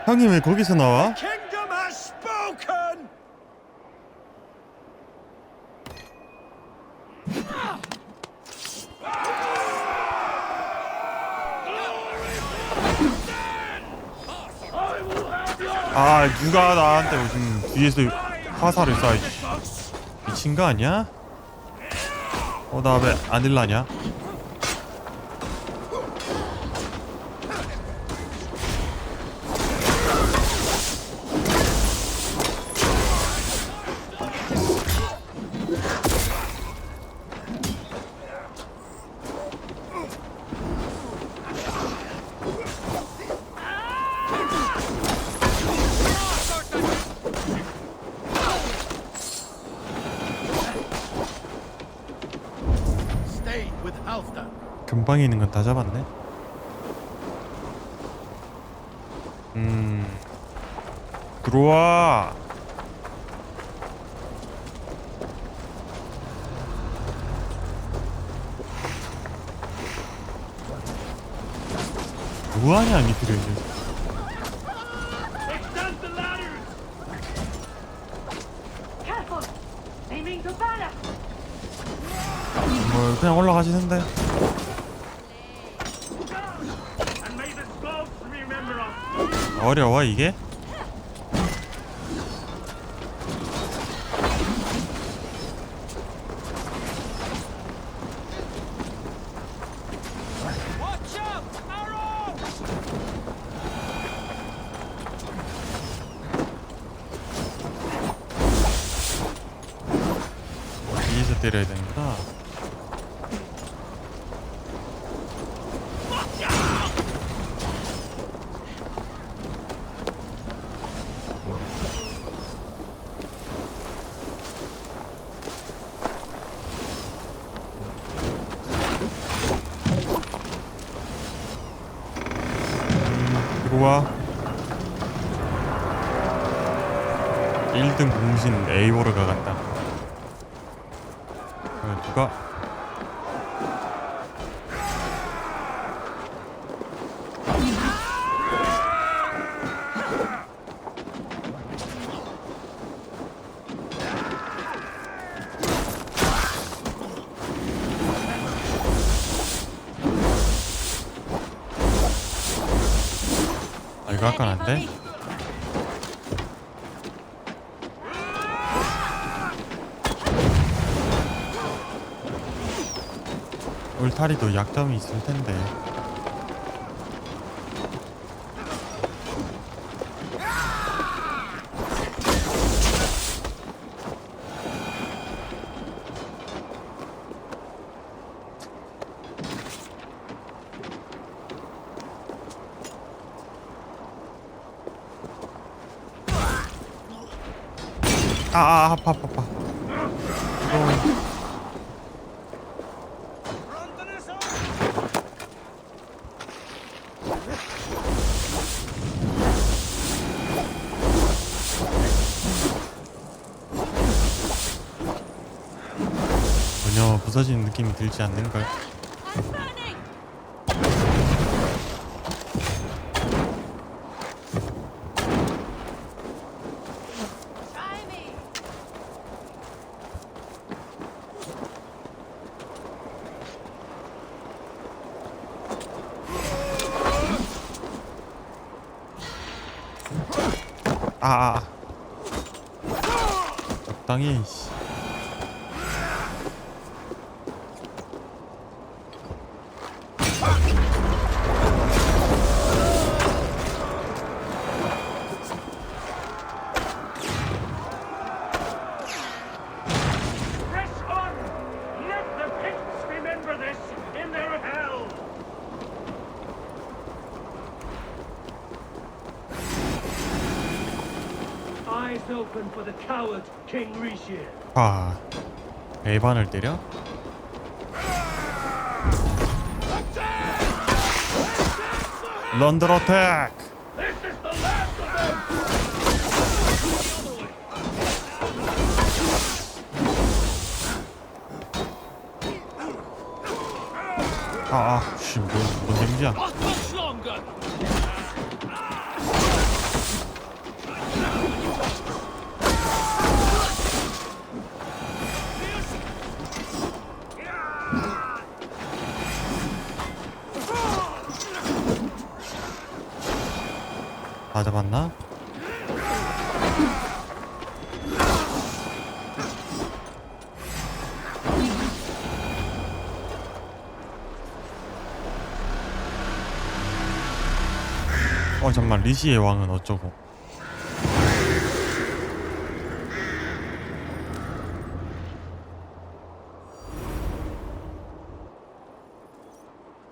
형이 왜 거기서 나와?
Kingdom has spoken!
아 누가 나한테 요즘 뒤에서 화살을 쏴. 미친 거 아니야? 나 왜 안 일라냐? 근방에 있는 건 다 잡았네. 들어와. 뭐하냐 니들이. 뭐 그냥 올라가시는데. 어려워 이게? 위에서 때려야 되는구나. 들어와. 1등 공신 에이보르가 간다. 누가? 이거 아까 안 돼? 울타리도 약점이 있을 텐데. 아파. 전혀 부서지는 느낌이 들지 않는걸? 적당히.
Open for the coward King Rishi.
배반을 때려? 런던 어택!
This is the last of them.
뭔 데미지야? 다 잡았나? 잠만, 리시의 왕은 어쩌고?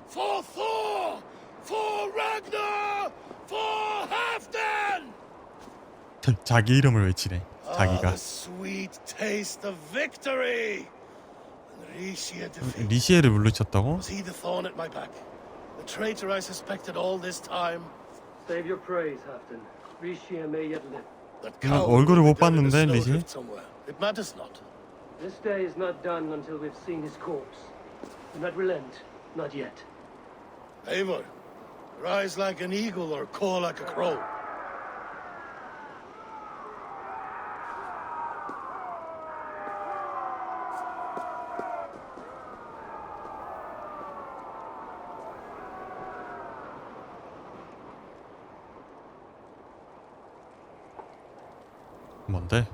For Thor! For Ragnar! For Halfdan!
자기 이름을 외치네. 자기가.
The sweet taste of victory! And Rishi defeated.
리시에를 물리쳤다고?
Was he the thorn at my back? The traitor I suspected all this time?
Save your praise, Halfdan. Rishi may yet live.
얼굴을 못 봤는데 리시?
It matters not.
This day is not done until we've seen his corpse. Do not relent, not yet.
Eivor, rise like an eagle or caw like a crow.
뭔데?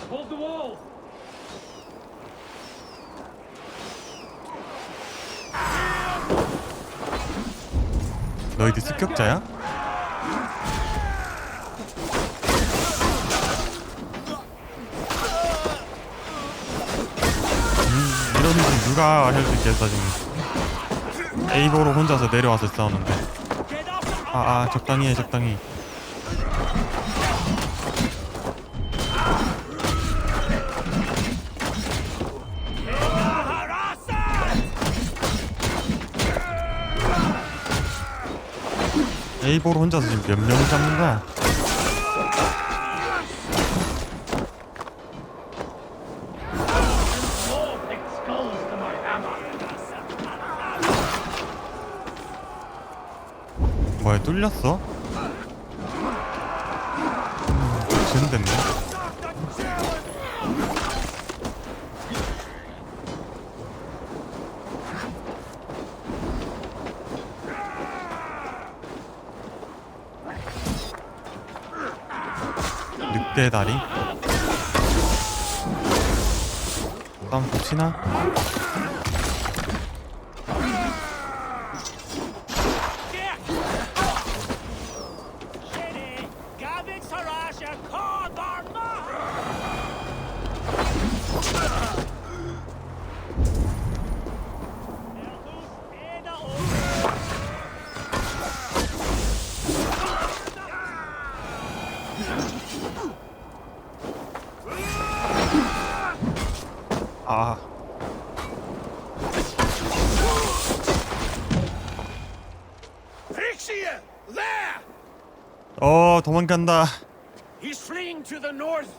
Hold the wall!
너희들 습격자야? 이런 일은 누가 할 수 있겠어 지금. 에이보로 혼자서 내려와서 싸우는데. 적당히 해, 적당히. 에이보로 혼자서 지금 몇 명을 잡는 거야? 뭐야, 뚫렸어? 쟤는 됐네. 늑대 다리? 다음 봅시나? 도망간다.
He's fleeing to the north.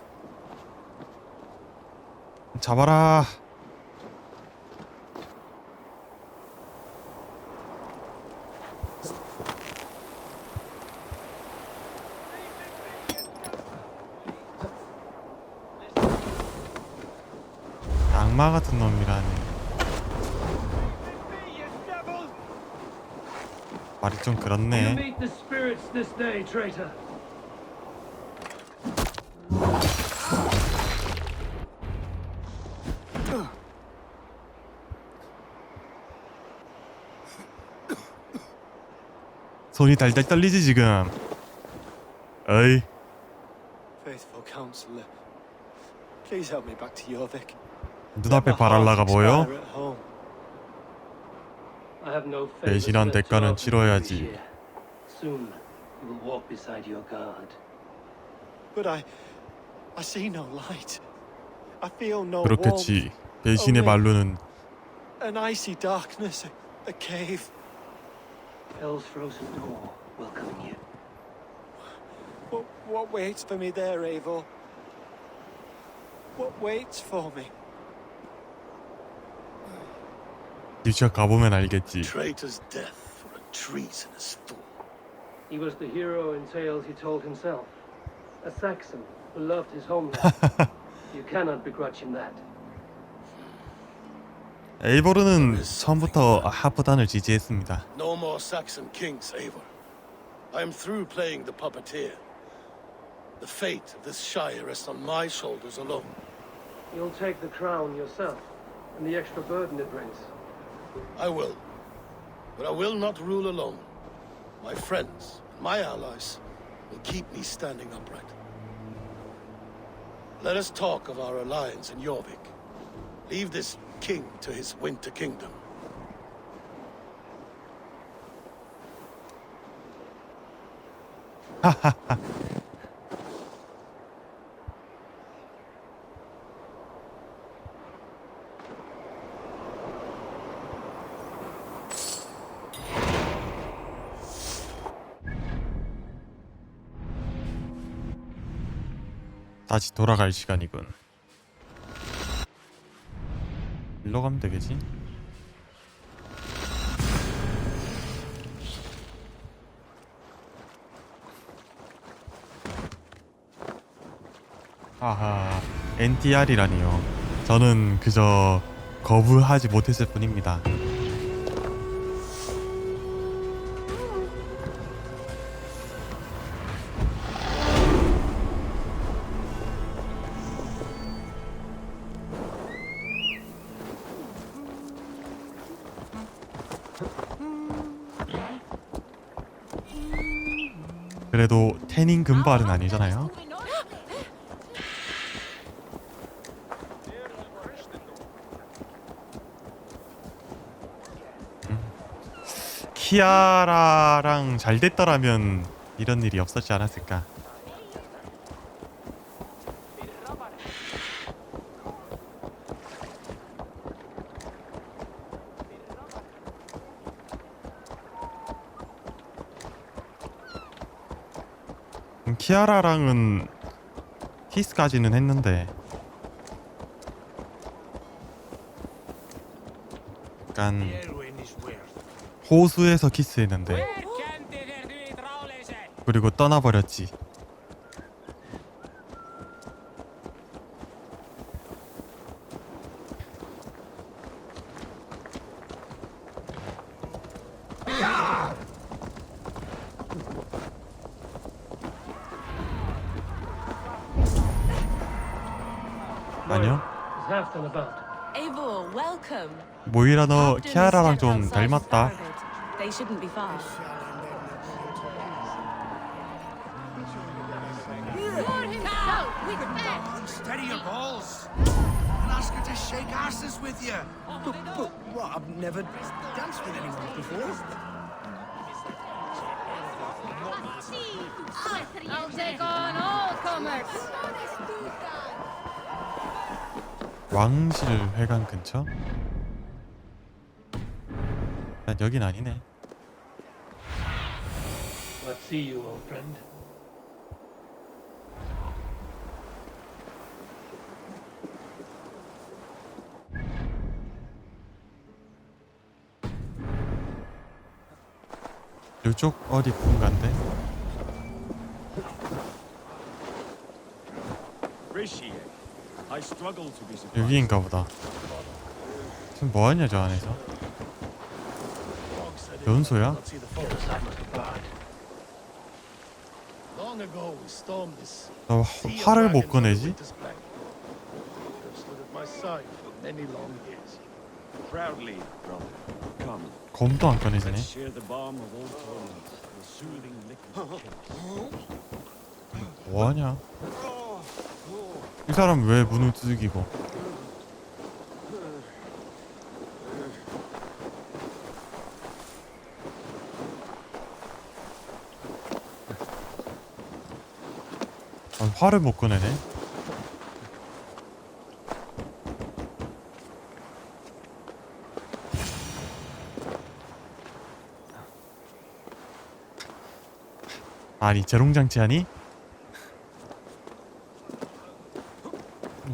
잡아라. 악마 같은 놈이라니. 말이 좀 그렇네.
Meet the spirits this day, traitor.
손이 달달 떨리지 지금. 어이.
Faithful counselor, please help me back to Jorvik.
눈앞에 발할라가 보여? 배신한 대가는 치러야지.
Soon you will walk beside your guard.
But I see no light. I feel no
그렇겠지. 배신의 말로는
an icy darkness, a cave.
Hell's frozen door welcoming you.
What waits for me there, Eivor? What waits for me?
직접 가보면 알겠지.
Traitor's death for a treasonous fool.
He was the hero in tales he told himself. A Saxon who loved his homeland. You cannot begrudge him that.
에이보르는 처음부터 하프단을 지지했습니다.
No more Saxon kings, Eivor. I am through playing the puppeteer. The fate of this shire rests on my shoulders alone.
You'll take the crown yourself, and the extra burden it brings.
I will. But I will not rule alone. My friends, my allies, will keep me standing upright. Let us talk of our alliance in Jorvik. Leave this king to his winter kingdom.
다시 돌아갈 시간이군. 일로 가면 되겠지? 아하, NTR이라니요. 저는 그저 거부하지 못했을 뿐입니다. 그래도 태닝 금발은 아니잖아요. 키아라랑 잘 됐더라면 이런 일이 없었지 않았을까. 키아라랑은 키스까지는 했는데 약간 호수에서 키스했는데 그리고 떠나버렸지. 아니요.
Eivor, welcome.
모이라 너 키아라랑 좀 닮았다.
They shouldn't be far.
Steady your balls. And ask her to shake asses with you.
But what? I've never danced with anyone before.
I'll take on all comers.
왕실 회관 근처? 난 여긴 아니네.
Let's see you, old friend.
이쪽 어디 공간데? 여기인가 보다. 지금 뭐하냐 저 안에서? 연소야? 나 활을 못 꺼내지? 검도 안 꺼내지네. 뭐하냐? 이 사람 왜 문을 두들기고? 아, 활을 못 꺼내네. 아니 재롱장치 하니?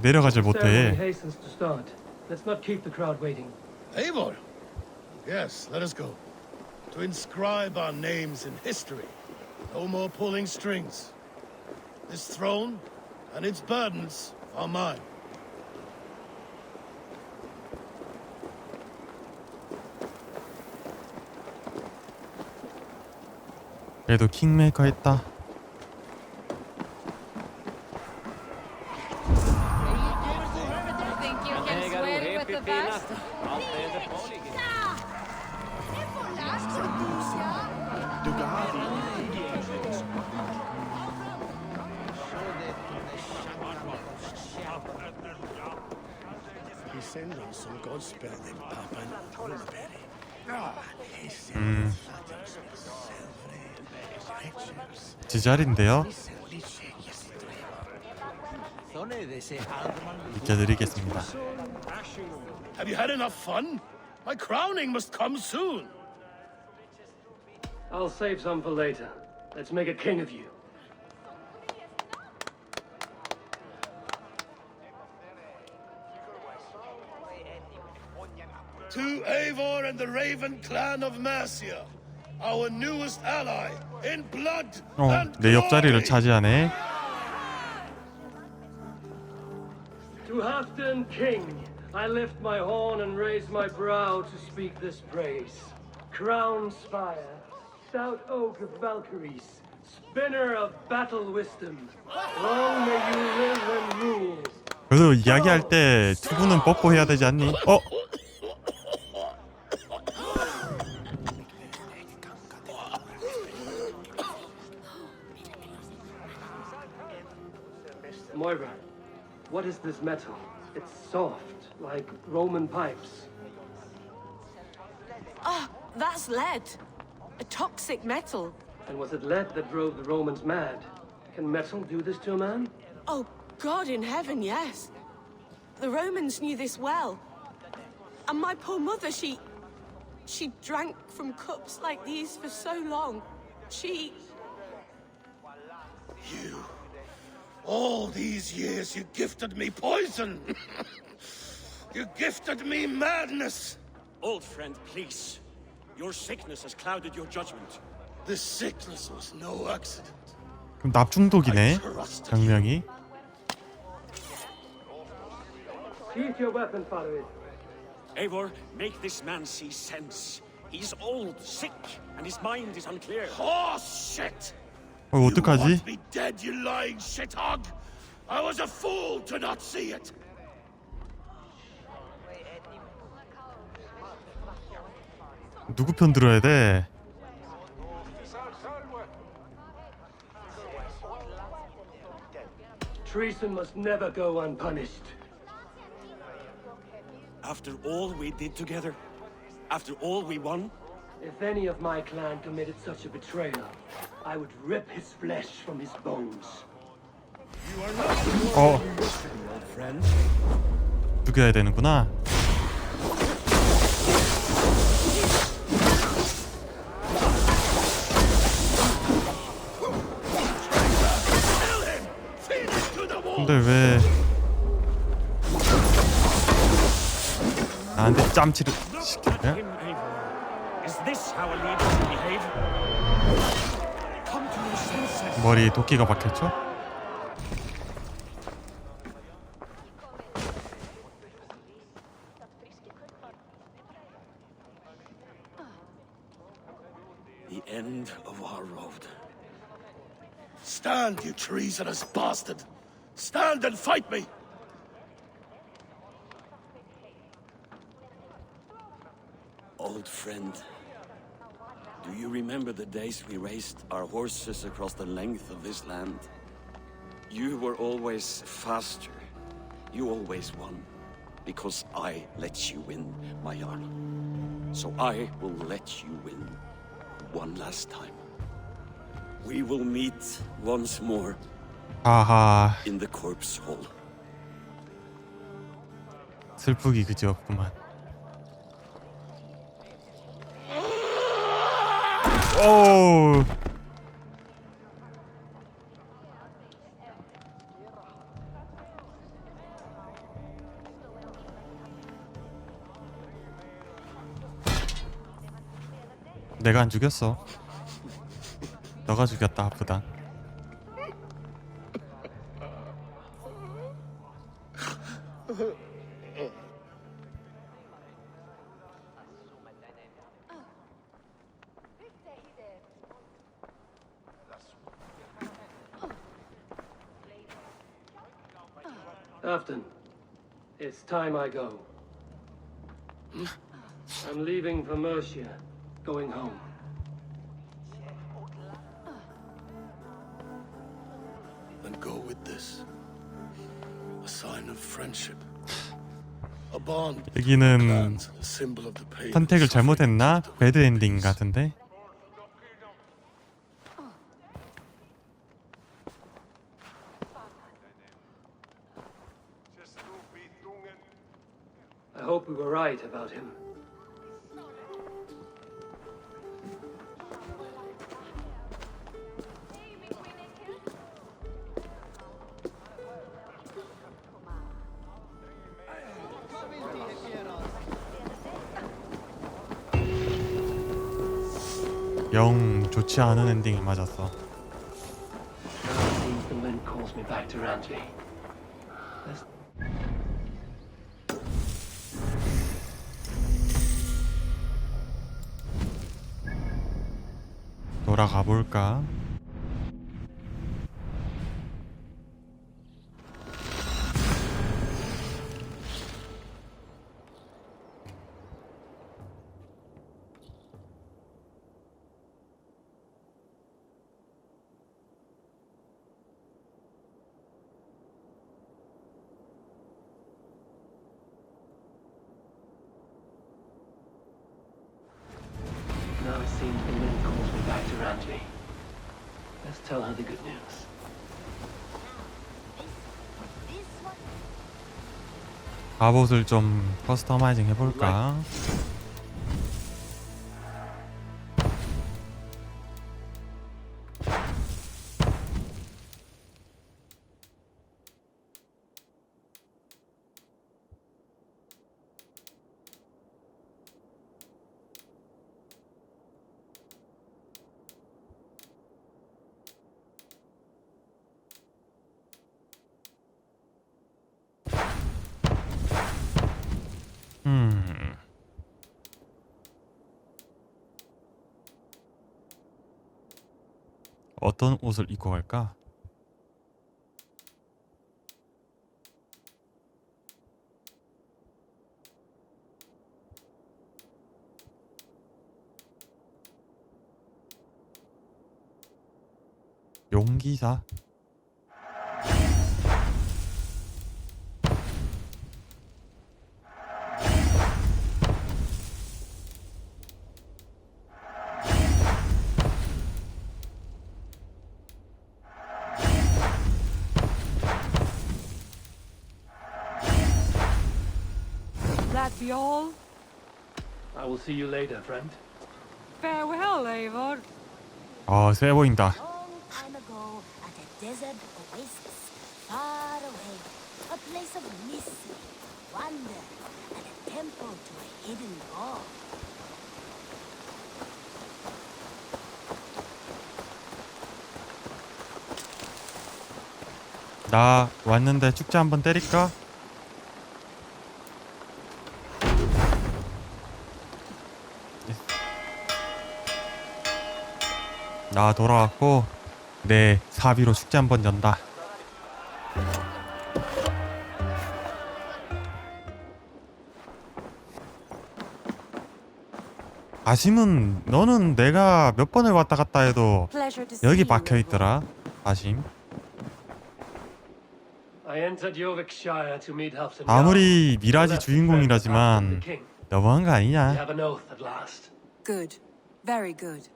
내려가질 못해.
Eivor! Yes, let us go. To inscribe our names in history. No more pulling strings. This throne and its burdens are mine.
그래도 킹메이커 했다.
Think you can swear with the best?
send on some godspell them Papa Hollaberry.
지잘인데요. 비켜드리겠습니다.
Have you had enough fun? My crowning must come soon.
I'll save some for later. Let's make a king of you.
To Eivor and the Raven clan of Mercia, our newest ally in blood and
내 옆자리를 차지하네.
To Halfdan King, I lift my horn and raise my brow to speak this praise. Crown spire, stout oak of Valkyries, spinner of battle wisdom, long may you live and rule.
그래도 이야기할 때 투구는 뻗고 해야 되지 않니?
Moira, what is this metal? It's soft, like Roman pipes.
Ah, that's lead. A toxic metal.
And was it lead that drove the Romans mad? Can metal do this to a man?
Oh, God in heaven, yes. The Romans knew this well. And my poor mother, she drank from cups like these for so long.
You. All these years you gifted me poison. You gifted me madness.
Old friend, please. Your sickness has clouded your judgment.
This sickness was no accident.
그럼 납중독이네. 병명이.
Sheath your weapon, Father.
Eivor, make this man see sense. He's old, sick, and his mind is unclear.
Oh, shit!
어떡하지?
You want me dead, you lying shithog? I was a fool to not see it.
누구 편 들어야 돼?
Treason must never go unpunished.
After all we did together, after all we won,
if any of my clan committed such a betrayal, I would rip his flesh from his bones.
You are not old friend.
죽여야 되는구나. 근데 왜 나한테 짬치를 시키냐? 머리에 도끼가 박혔죠?
the end of our road.
Stand, you treasonous bastard! Stand and fight me!
Old friend, do you remember the days we raced our horses across the length of this land? You were always faster. You always won. Because I let you win, my Jarl. So I will let you win one last time. We will meet once more
아하.
in the corpse hall.
슬프기 그지없구만. 오. 내가 안 죽였어. 너가 죽였다, 아프다.
Afton, it's time I go. I'm leaving for Mercia, going home.
Then go with this. A sign of friendship. A bond.
여기는
Clans, a symbol of the pain.
선택을 잘못했나? 배드 엔딩 같은데?
I hope we were right about him.
영 좋지 않은 엔딩이 맞았어.
Seems the wind calls me back to Ranji.
돌아가 볼까?
Now it seems the wind calls me back to Ranji. Let's tell her the good news.
갑옷을 좀 커스터마이징 해볼까? 어떤 옷을 입고 갈까? 용기사?
That be all?
I will see you later, friend.
Farewell, Eivor.
아, 세 보인다.
Time ago, at a desert oasis, far away, a place of mystery, wonder, and a temple to a hidden god.
나 왔는데 축제 한번 때릴까? 나 돌아왔고 내 사비로 축제 한번 연다. 아심은 너는 내가 몇 번을 왔다 갔다 해도 여기 박혀 있더라. 아심.
I entered Yorkshire to meet Halfton.
아무리 미라지 주인공이라지만 너무한 거
We
아니냐?
have an oath at last.
Good. Very good.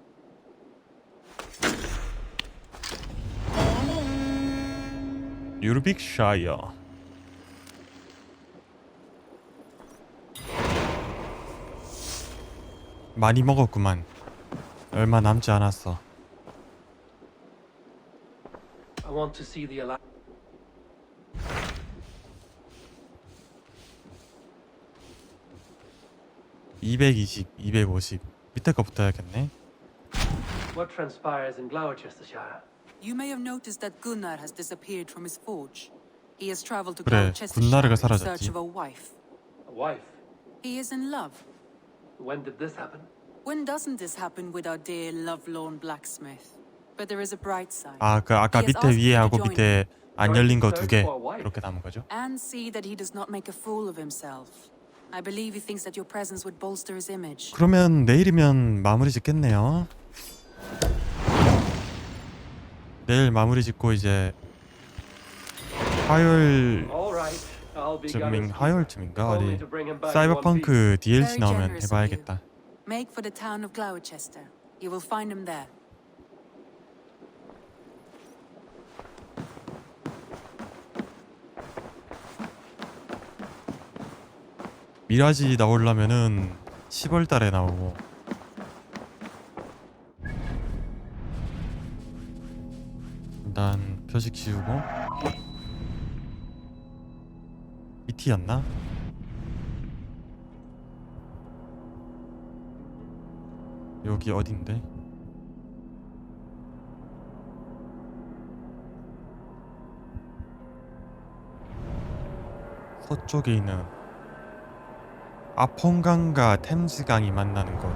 유비소프트. 많이 먹었구만. 얼마 남지 않았어.
I want to see the Alliance.
220, 250 밑에 거부터 해야겠네.
What transpires in Gloucestershire?
You may have noticed that Gunnar has disappeared from his forge. He has traveled to
그래,
Gloucestershire
군나르가
in search
사라졌지.
of a wife.
A wife?
He is in love.
When did this happen?
When doesn't this happen with our dear lovelorn blacksmith? But there is a bright side.
아, 그 아까
He has
밑에
asked
위에
me to
하고
join
밑에
him.
안 열린 거 두 개 이렇게 남은 거죠.
And see that he does not make a fool of himself. I believe he thinks that your presence would bolster his image.
그러면 내일이면 마무리 짓겠네요. 내일 마무리 짓고 이제 화요일
All right, I'll be
쯤인
gunner's
하열쯤인가
Only
어디
to bring him back in one
사이버펑크 DLC
Very
나오면
generous of you.
해봐야겠다.
Make for the town of Gloucester. You will find him there.
미라지 나오려면은 10월 달에 나오고 일단 표식 지우고 BT였나? 여기 어딘데? 서쪽에 있는 아퐁강과 템스강이 만나는 곳.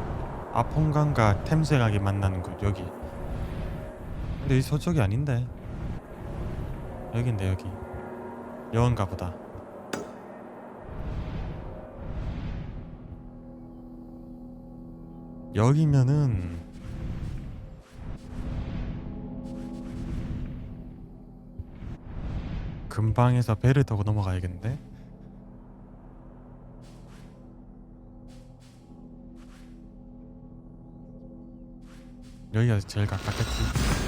아퐁강과 템스강이 만나는 곳 여기. 근데 이 서쪽이 아닌데. 여긴데 여기. 여긴가 보다. 여기면은 금방에서 배를 타고 넘어가야겠는데? 여기가 제일 가깝겠지.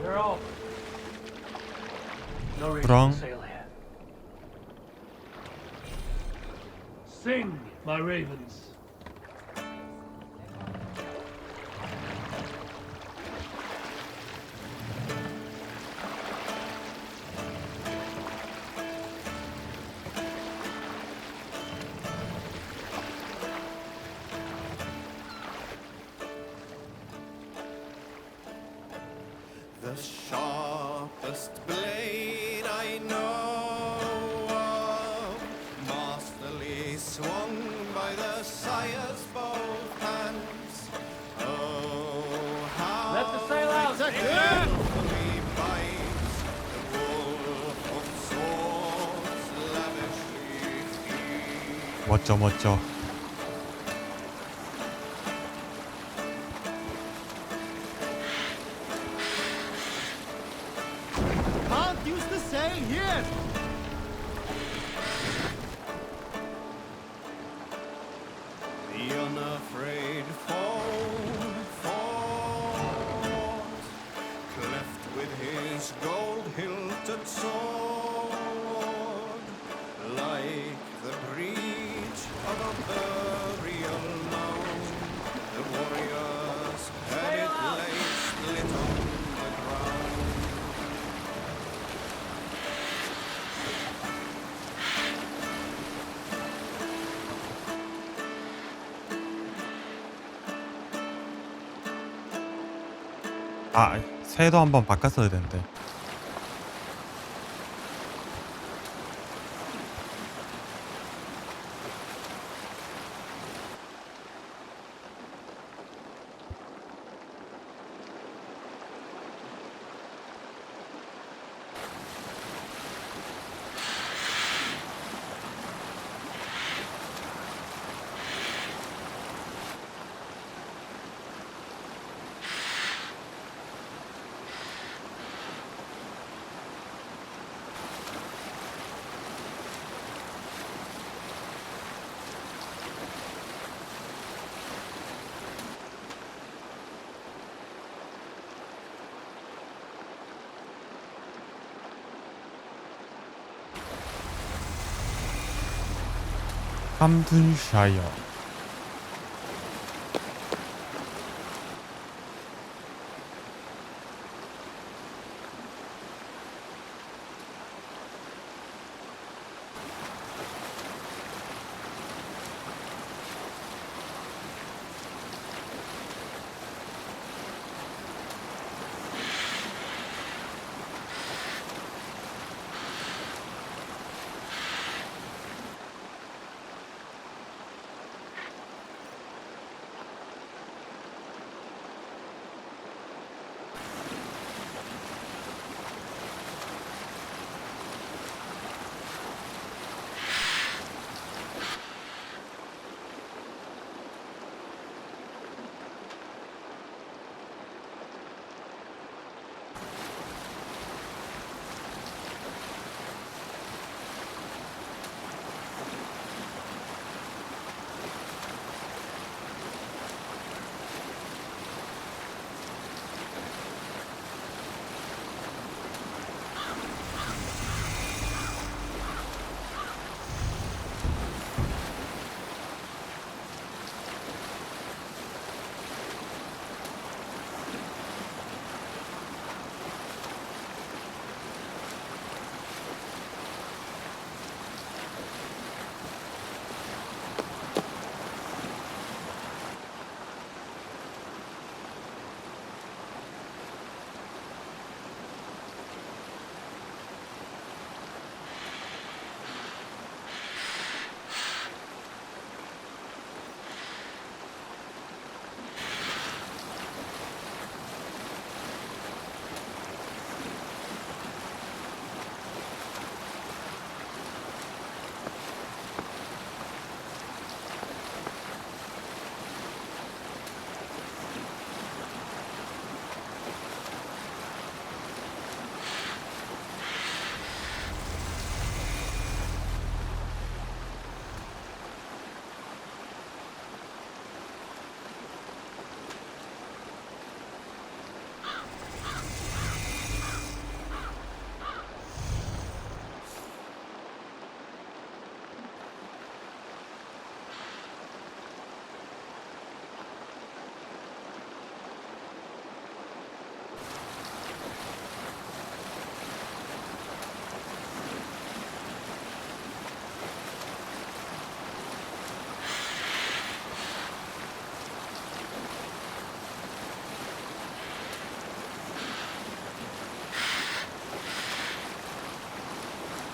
They're off. No reason
Wrong.
to sail here. Sing, my ravens.
The sharpest blade I know of, masterly swung by the sire's both hands. Oh, how
Let the sail out.
skillfully bites the wolf of swords lavishly feeds.
멋져 멋져.
Can't use the sail here. The unafraid foe fought, cleft with his gold-hilted sword, like the breach of a burial mound. The warriors had it lay split on the ground.
아, 새도 한번 바꿨어야 되는데. 함둔샤이어.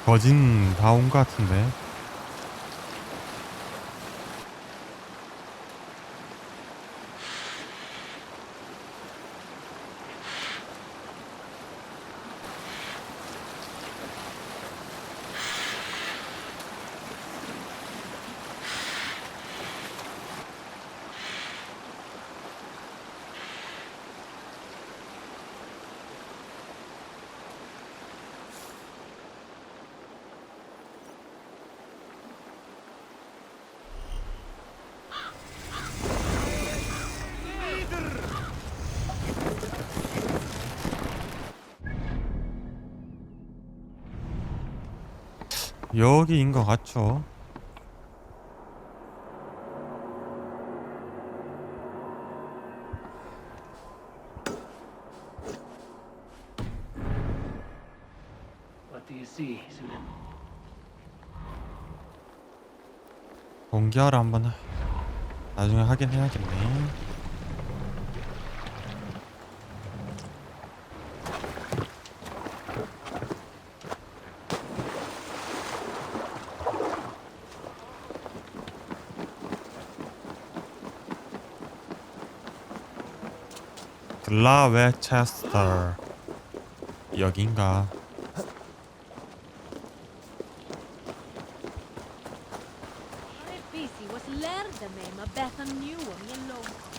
거진 다 온 것 같은데. 여기인 것 같죠?
What do you see, Susan?
공개하러 한번 나중에 하긴 해야겠네. 글라웨체스터 여긴가?
Busy was lärde mig med bättre nu om jag långt.